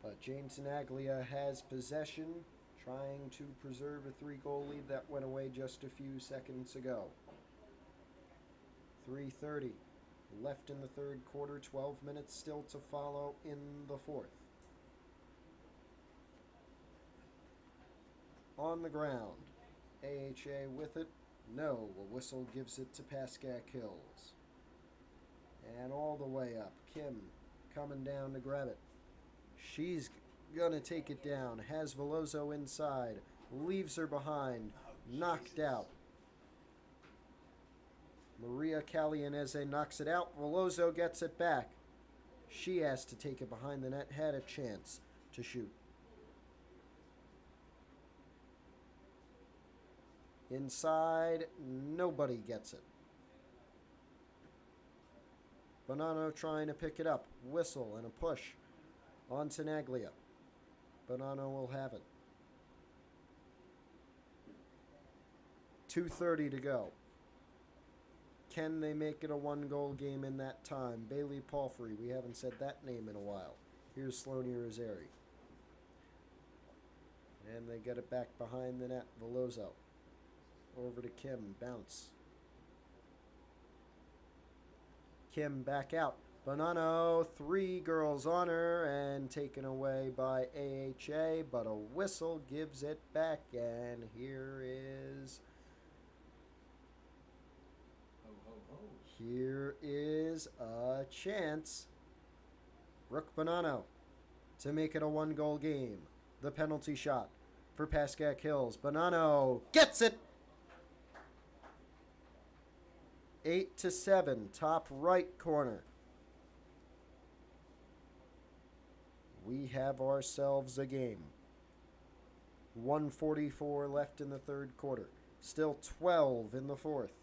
But James Tenaglia has possession, trying to preserve a 3-goal lead that went away just a few seconds ago. 3:30 left in the third quarter, 12 minutes still to follow in the fourth. On the ground, AHA with it. No, a whistle gives it to Pascack Hills. And all the way up, Kim coming down to grab it. She's gonna take it down. Has Veloso inside. Leaves her behind. Knocked out. Maria Calianese knocks it out. Veloso gets it back. She has to take it behind the net. Had a chance to shoot. Inside, nobody gets it. Bonanno trying to pick it up. Whistle and a push on Tenaglia. Bonanno will have it. 2:30 to go. Can they make it a 1-goal game in that time? Bailey Palfrey, we haven't said that name in a while. Here's Sloane Irizarry. And they get it back behind the net. Veloso. Over to Kim. Bounce. Kim back out. Bonanno, 3 girls on her and taken away by AHA, but a whistle gives it back, and here is a chance. Brooke Bonanno to make it a 1-goal game. The penalty shot for Pascack Hills. Bonanno gets it. 8-7, top right corner. We have ourselves a game. 1:44 left in the third quarter. Still 12 in the fourth.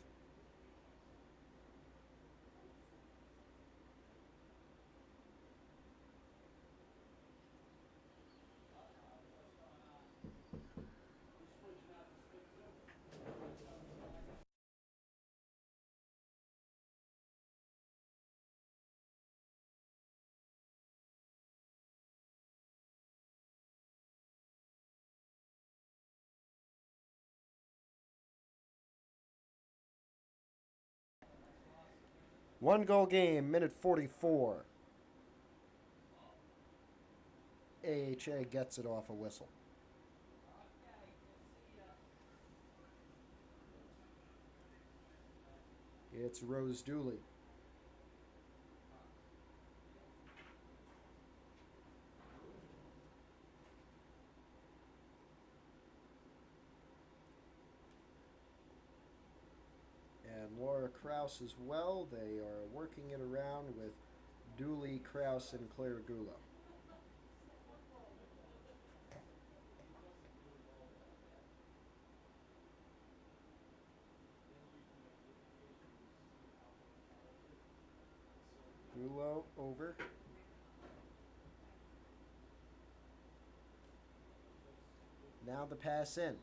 One-goal game, minute 44. AHA gets it off a whistle. It's Rose Dooley. And Laura Krause as well. They are working it around with Dooley, Krause, and Claire Gula. Gulo over. Now the pass in.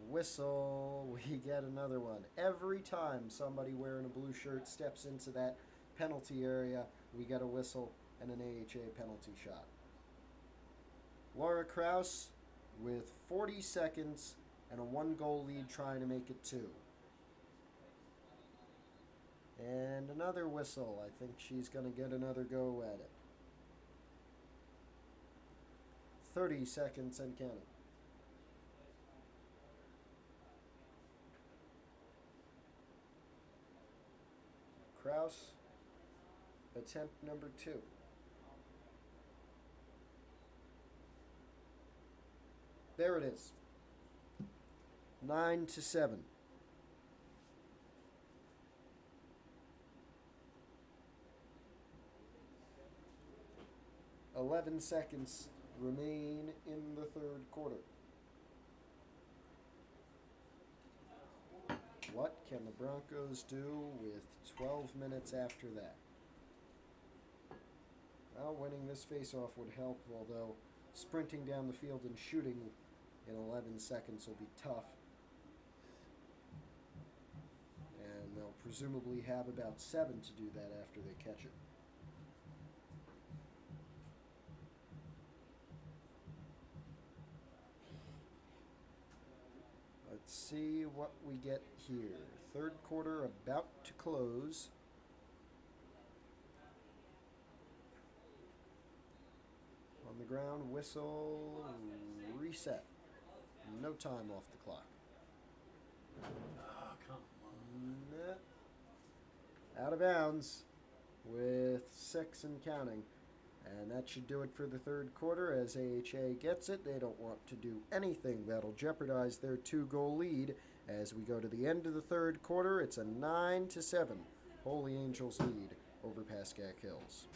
Whistle. We get another one. Every time somebody wearing a blue shirt steps into that penalty area, we get a whistle and an AHA penalty shot. Laura Krause with 40 seconds and a 1-goal lead trying to make it 2. And another whistle. I think she's going to get another go at it. 30 seconds and counting. Krause, attempt number 2. There it is. 9-7. 11 seconds remain in the third quarter. What can the Broncos do with 12 minutes after that? Well, winning this faceoff would help, although sprinting down the field and shooting in 11 seconds will be tough. And they'll presumably have about 7 to do that after they catch it. Let's see what we get here. Third quarter about to close. On the ground, whistle, reset. No time off the clock. Oh, come on. Out of bounds with 6 and counting. And that should do it for the third quarter. As AHA gets it, they don't want to do anything that'll jeopardize their 2-goal lead. As we go to the end of the third quarter, it's a 9-7 Holy Angels lead over Pascack Hills.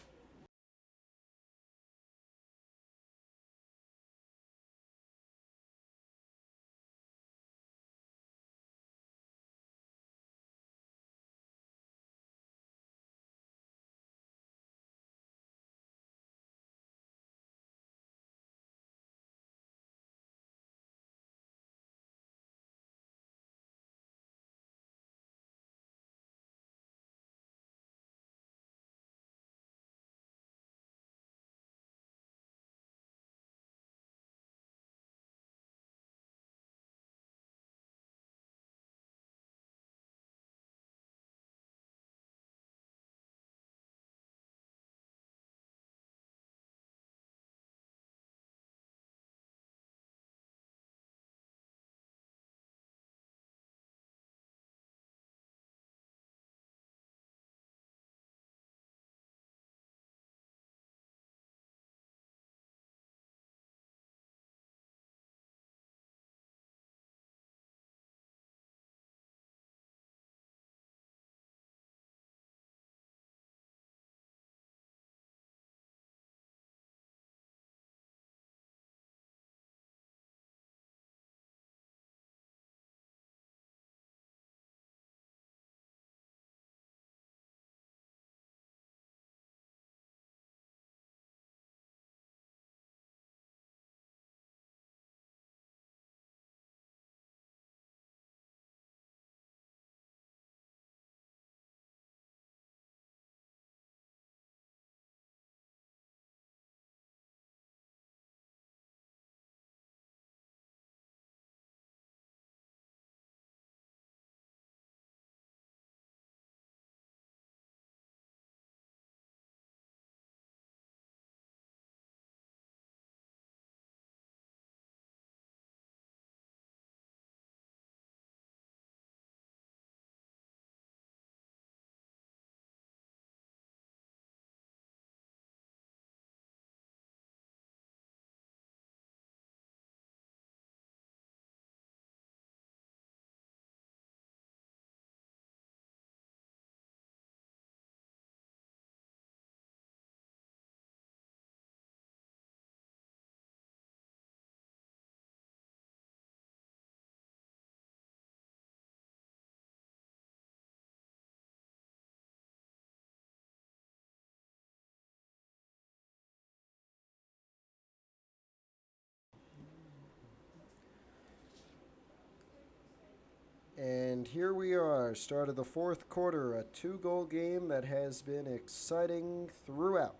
And here we are, start of the fourth quarter, a 2-goal game that has been exciting throughout.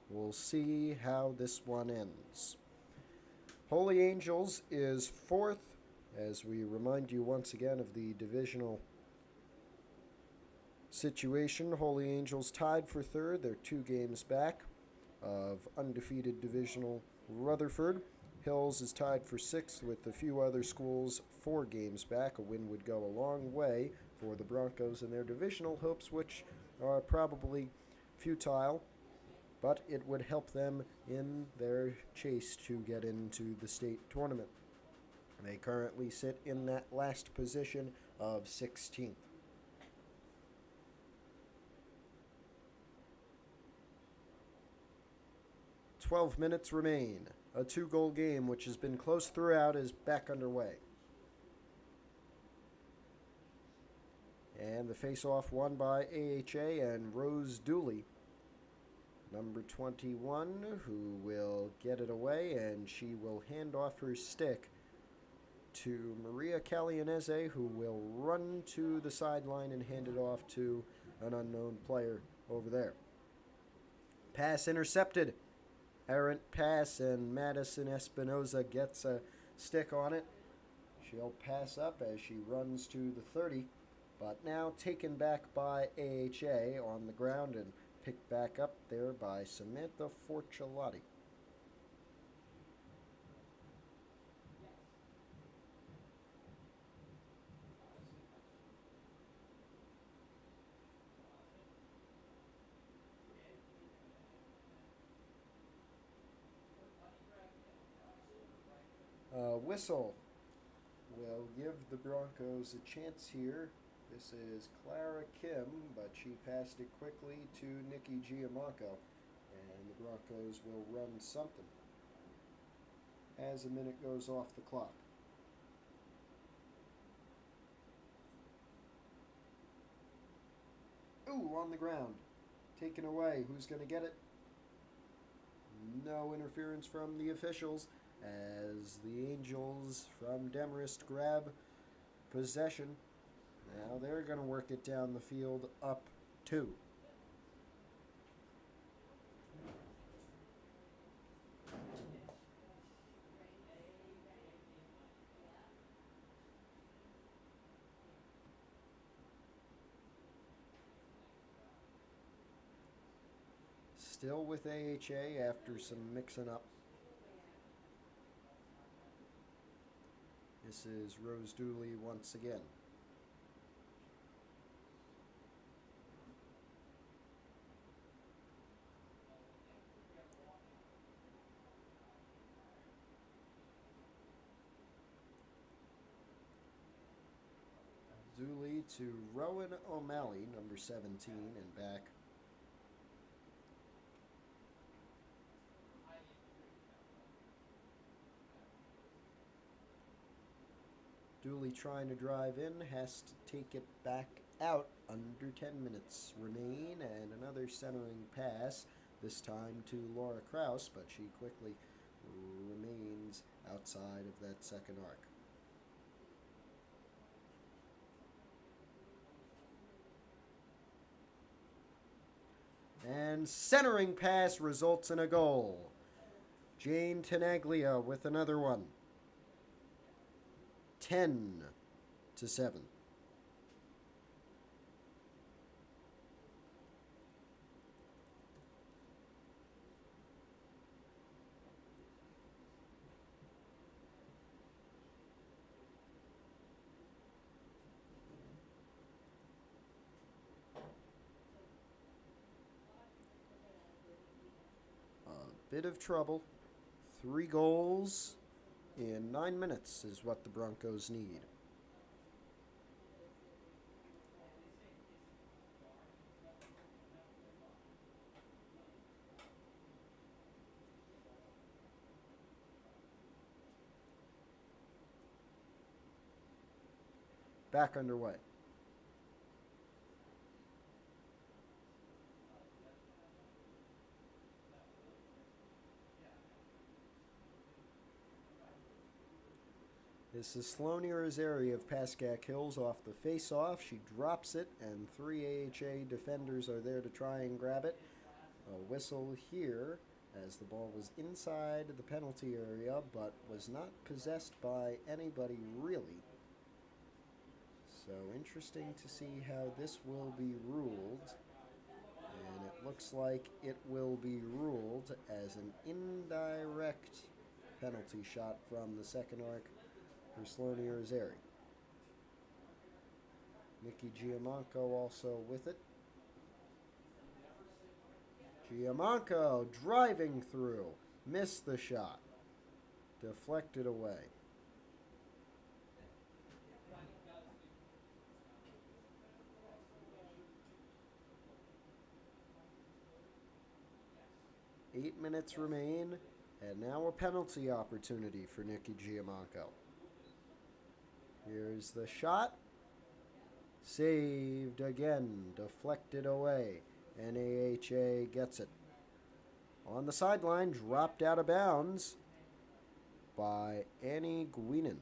We'll see how this one ends. Holy Angels is fourth, as we remind you once again of the divisional situation. Holy Angels tied for third. They're 2 games back of undefeated divisional Rutherford. Hills is tied for sixth with a few other schools 4 games back. A win would go a long way for the Broncos and their divisional hopes, which are probably futile, but it would help them in their chase to get into the state tournament. They currently sit in that last position of 16th. "12 minutes remain. A 2-goal game, which has been close throughout, is back underway. And the face-off won by AHA and Rose Dooley, number 21, who will get it away, and she will hand off her stick to Maria Calianese, who will run to the sideline and hand it off to an unknown player over there. Pass intercepted. Errant pass, and Madison Espinoza gets a stick on it. She'll pass up as she runs to the 30, but now taken back by AHA on the ground and picked back up there by Samantha Forciolotti. Whistle will give the Broncos a chance here. This is Clara Kim, but she passed it quickly to Nikki Giamacco, and the Broncos will run something as a minute goes off the clock. Ooh, on the ground. Taken away. Who's going to get it? No interference from the officials, as the Angels from Demarest grab possession. Now they're going to work it down the field up 2. Still with AHA after some mixing up. This is Rose Dooley once again. Dooley to Rowan O'Malley, number 17, and back. Dooley trying to drive in, has to take it back out. Under 10 minutes remain, and another centering pass, this time to Laura Krause, but she quickly remains outside of that second arc. And centering pass results in a goal. Jane Tenaglia with another one. 10-7. Bit of trouble. 3 goals in 9 minutes is what the Broncos need. Back underway. This is Sloane Irizarry of Pascack Hills off the face-off. She drops it, and 3 AHA defenders are there to try and grab it. A whistle here, as the ball was inside the penalty area, but was not possessed by anybody really. So interesting to see how this will be ruled. And it looks like it will be ruled as an indirect penalty shot from the second arc for Sloane Irizarry. Nikki Giamanco also with it. Giamanco driving through. Missed the shot. Deflected away. Eight minutes remain, and now a penalty opportunity for Nikki Giamanco. Here's the shot. Saved again. Deflected away. NAHA gets it. On the sideline, dropped out of bounds by Annie Guinan.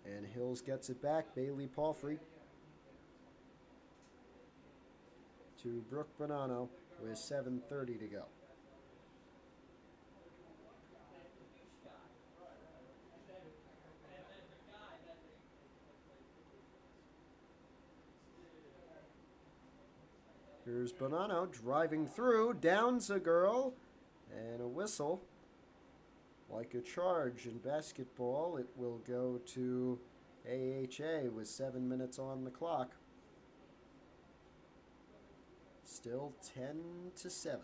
And Hills gets it back. Bailey Palfrey to Brooke Bonanno with 7:30 to go. Here's Bonanno driving through, downs a girl, and a whistle. Like a charge in basketball, it will go to AHA with 7 minutes on the clock. Still 10-7.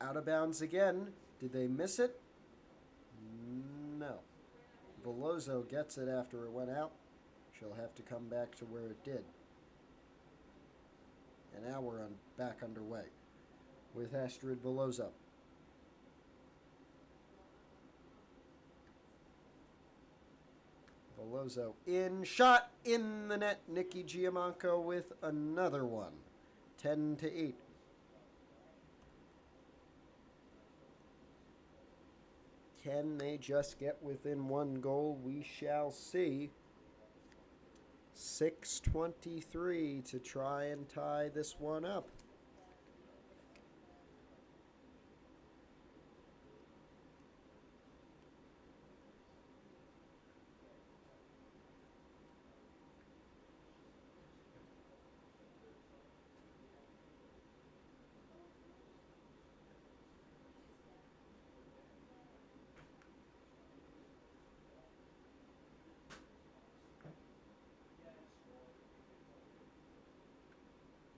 Out of bounds again. Did they miss it? No. Veloso gets it after it went out. She'll have to come back to where it did. And now we're back underway with Astrid Veloso. Veloso in, shot in the net. Nikki Giamanco with another one. 10-8. Can they just get within one goal? We shall see. 6:23 to try and tie this one up.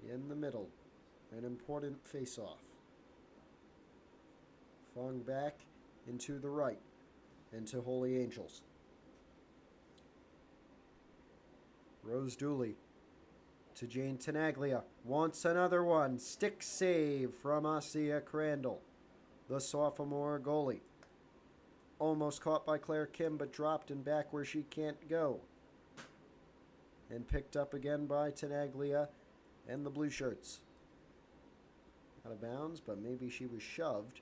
In the middle, an important face-off. Fong back into the right, into Holy Angels. Rose Dooley to Jane Tenaglia. Wants another one. Stick save from Asia Crandall, the sophomore goalie. Almost caught by Claire Kim, but dropped and back where she can't go. And picked up again by Tenaglia and the blue shirts. Out of bounds, but maybe she was shoved.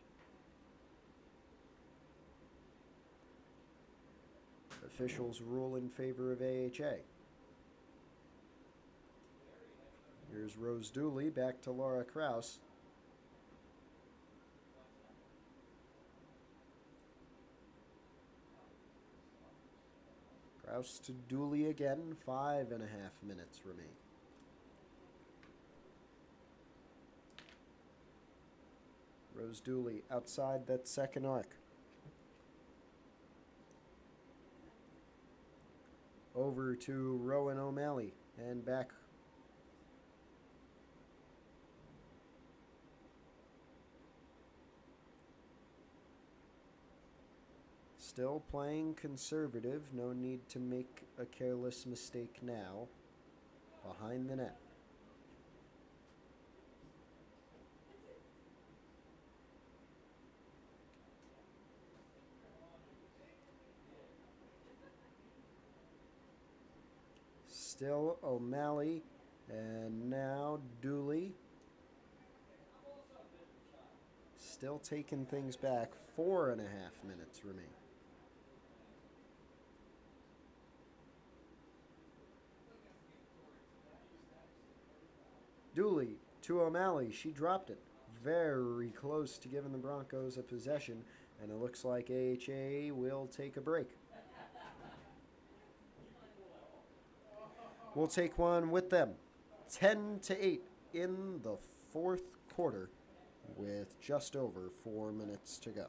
Officials rule in favor of AHA. Here's Rose Dooley back to Laura Kraus. Kraus to Dooley again. 5.5 minutes remain. Rose Dooley outside that second arc. Over to Rowan O'Malley and back. Still playing conservative. No need to make a careless mistake now. Behind the net. Still O'Malley And now Dooley still taking things back. 4.5 minutes remain. Dooley to O'Malley. She dropped it. Very close to giving the Broncos a possession. And it looks like AHA will take a break. We'll take one with them. 10-8 in the fourth quarter with just over 4 minutes to go.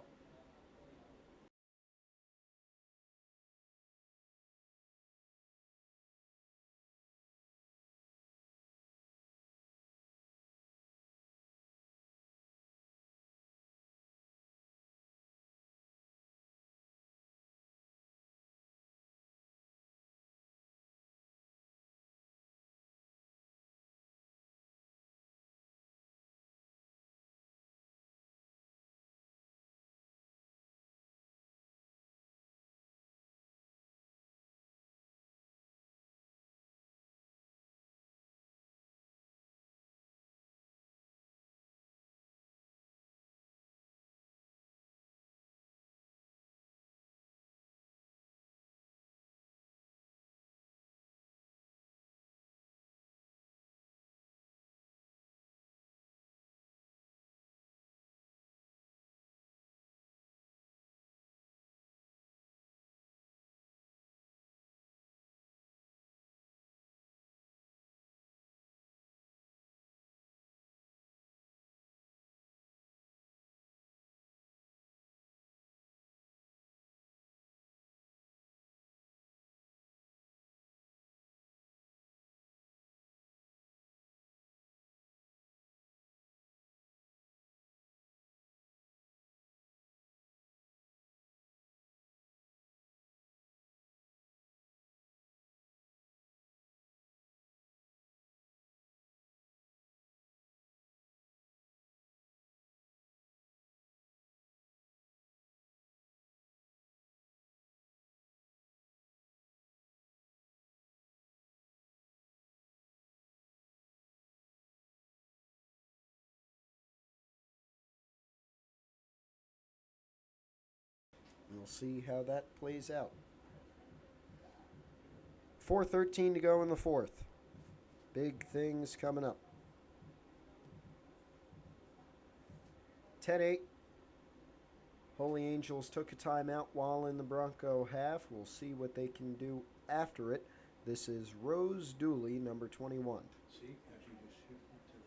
We'll see how that plays out. 4:13 to go in the fourth. Big things coming up. 10-8. Holy Angels took a timeout while in the Bronco half. We'll see what they can do after it. This is Rose Dooley, number 21. See, actually just shifted to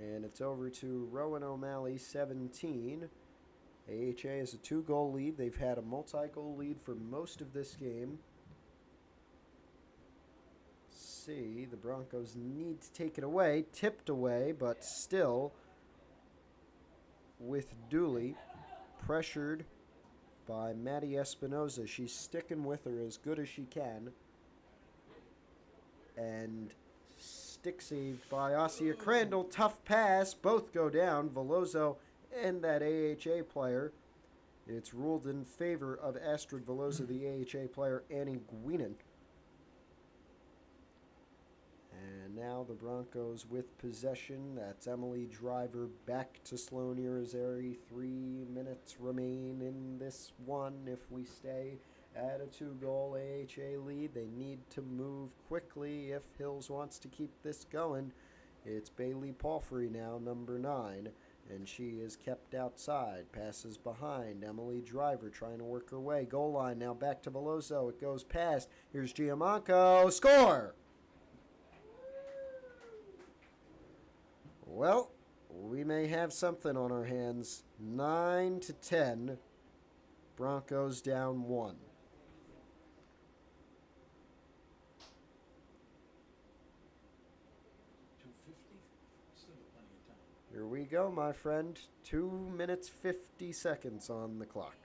And it's over to Rowan O'Malley, 17. AHA has a 2-goal lead. They've had a multi-goal lead for most of this game. See, the Broncos need to take it away. Tipped away, but still with Dooley pressured by Maddie Espinoza. She's sticking with her as good as she can. And stick saved by Asia Crandall. Tough pass. Both go down. Veloso and that AHA player. It's ruled in favor of Astrid Veloso, the AHA player, Annie Guinan. And now the Broncos with possession. That's Emily Driver back to Sloan Irizarry. 3 minutes remain in this one. If we stay at a 2-goal AHA lead, they need to move quickly if Hills wants to keep this going. It's Bailey Palfrey now, number 9, and she is kept outside. Passes behind. Emily Driver trying to work her way. Goal line now back to Veloso. It goes past. Here's Giamanco. Score! Well, we may have something on our hands. 9-10. Broncos down 1. 250. Still got plenty of time. Here we go, my friend. 2 minutes 50 seconds on the clock.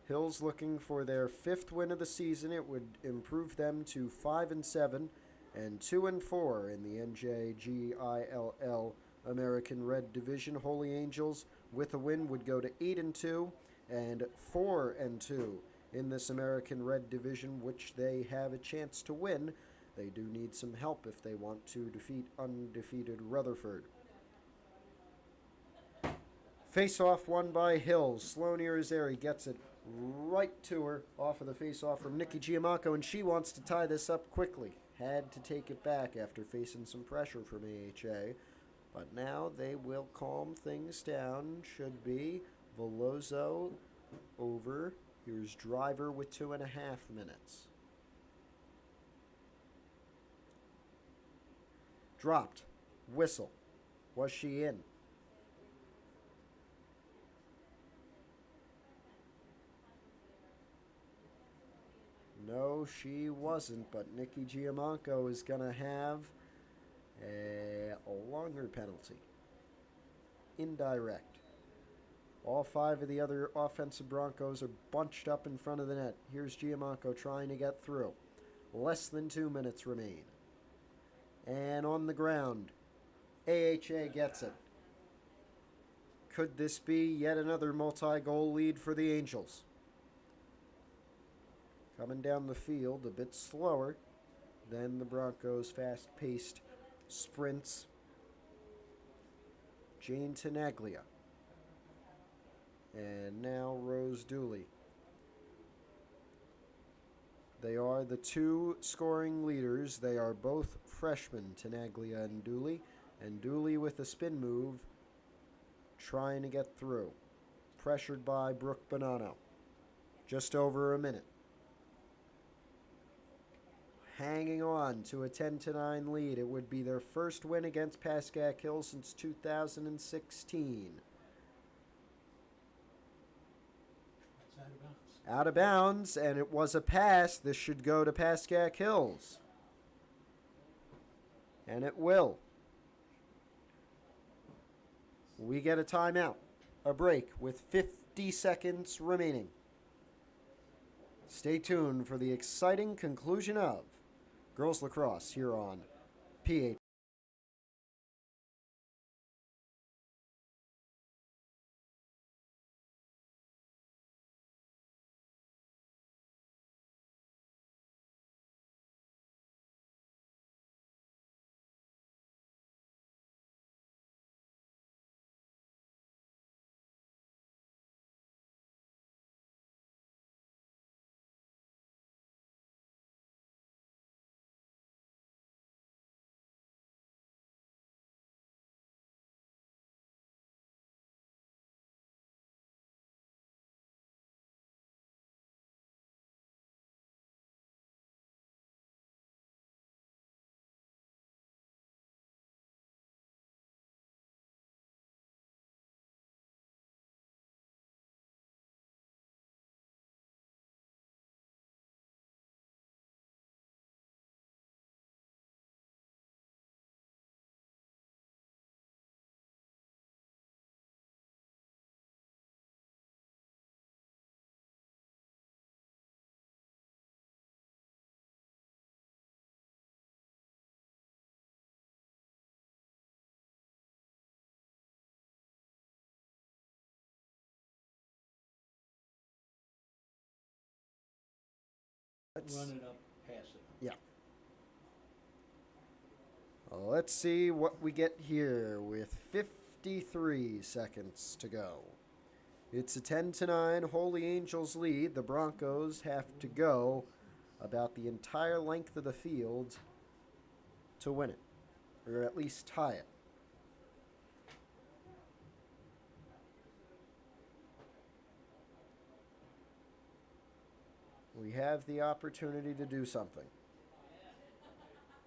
Hills looking for their 5th win of the season. It would improve them to 5-7 and 2-4 in the NJGILL American Red Division. Holy Angels with a win would go to 8-2 and 4-2 in this American Red division, which they have a chance to win. They do need some help if they want to defeat undefeated Rutherford. Face-off won by Hills. Sloane Irizarry gets it right to her off of the face-off from Nikki Giamacco, and she wants to tie this up quickly. Had to take it back after facing some pressure from AHA. But now they will calm things down. Should be Veloso over. Here's Driver with 2.5 minutes. Dropped. Whistle. Was she in? No, she wasn't, but Nikki Giamacco is going to have a longer penalty. Indirect. All 5 of the other offensive Broncos are bunched up in front of the net. Here's Giamacco trying to get through. Less than 2 minutes remain. And on the ground, AHA gets it. Could this be yet another multi-goal lead for the Angels? Coming down the field a bit slower than the Broncos' fast-paced sprints. Jane Tenaglia. And now Rose Dooley. They are the 2 scoring leaders. They are both freshmen, Tenaglia and Dooley. And Dooley with a spin move, trying to get through. Pressured by Brooke Bonanno. Just over a minute. Hanging on to a 10-9 lead. It would be their first win against Pascack Hill since 2016. That's out of bounds. Out of bounds, and it was a pass. This should go to Pascack Hills. And it will. We get a timeout. A break with 50 seconds remaining. Stay tuned for the exciting conclusion of Girls Lacrosse here on PH. Run it up, pass it. Yeah. Let's see what we get here with 53 seconds to go. It's a 10-9 Holy Angels lead. The Broncos have to go about the entire length of the field to win it, or at least tie it. We have the opportunity to do something.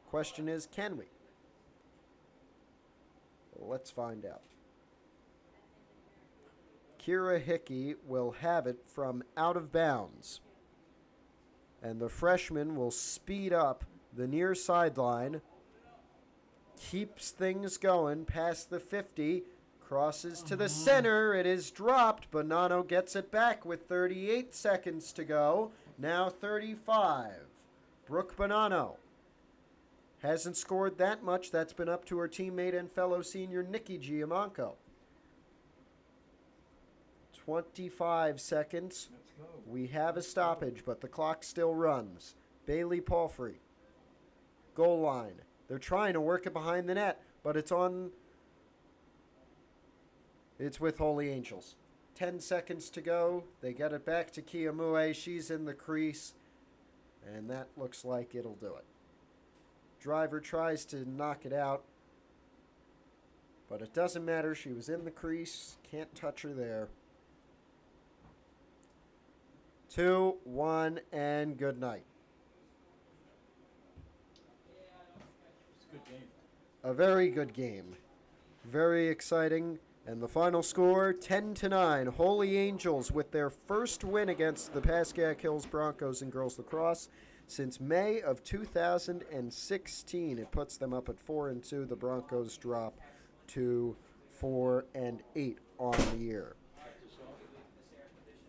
Question is, can we? Let's find out. Kira Hickey will have it from out of bounds. And the freshman will speed up the near sideline. Keeps things going past the 50. Crosses to the center. It is dropped. Bonanno gets it back with 38 seconds to go. Now 35. Brooke Bonanno hasn't scored that much. That's been up to her teammate and fellow senior Nikki Giamacco. 25 seconds. Let's go. We have a stoppage, but the clock still runs. Bailey Palfrey. Goal line. They're trying to work it behind the net, but it's with Holy Angels. 10 seconds to go. They get it back to Kiyomue. She's in the crease, and that looks like it'll do it. Driver tries to knock it out, but it doesn't matter. She was in the crease. Can't touch her there. 2-1, and good night. It's a good game. A very good game. Very exciting. And the final score, 10-9. Holy Angels with their first win against the Pascack Hills Broncos in girls lacrosse since May of 2016. It puts them up at 4-2. The Broncos drop to 4-8 on the year.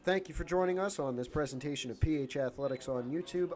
Thank you for joining us on this presentation of PH Athletics on YouTube.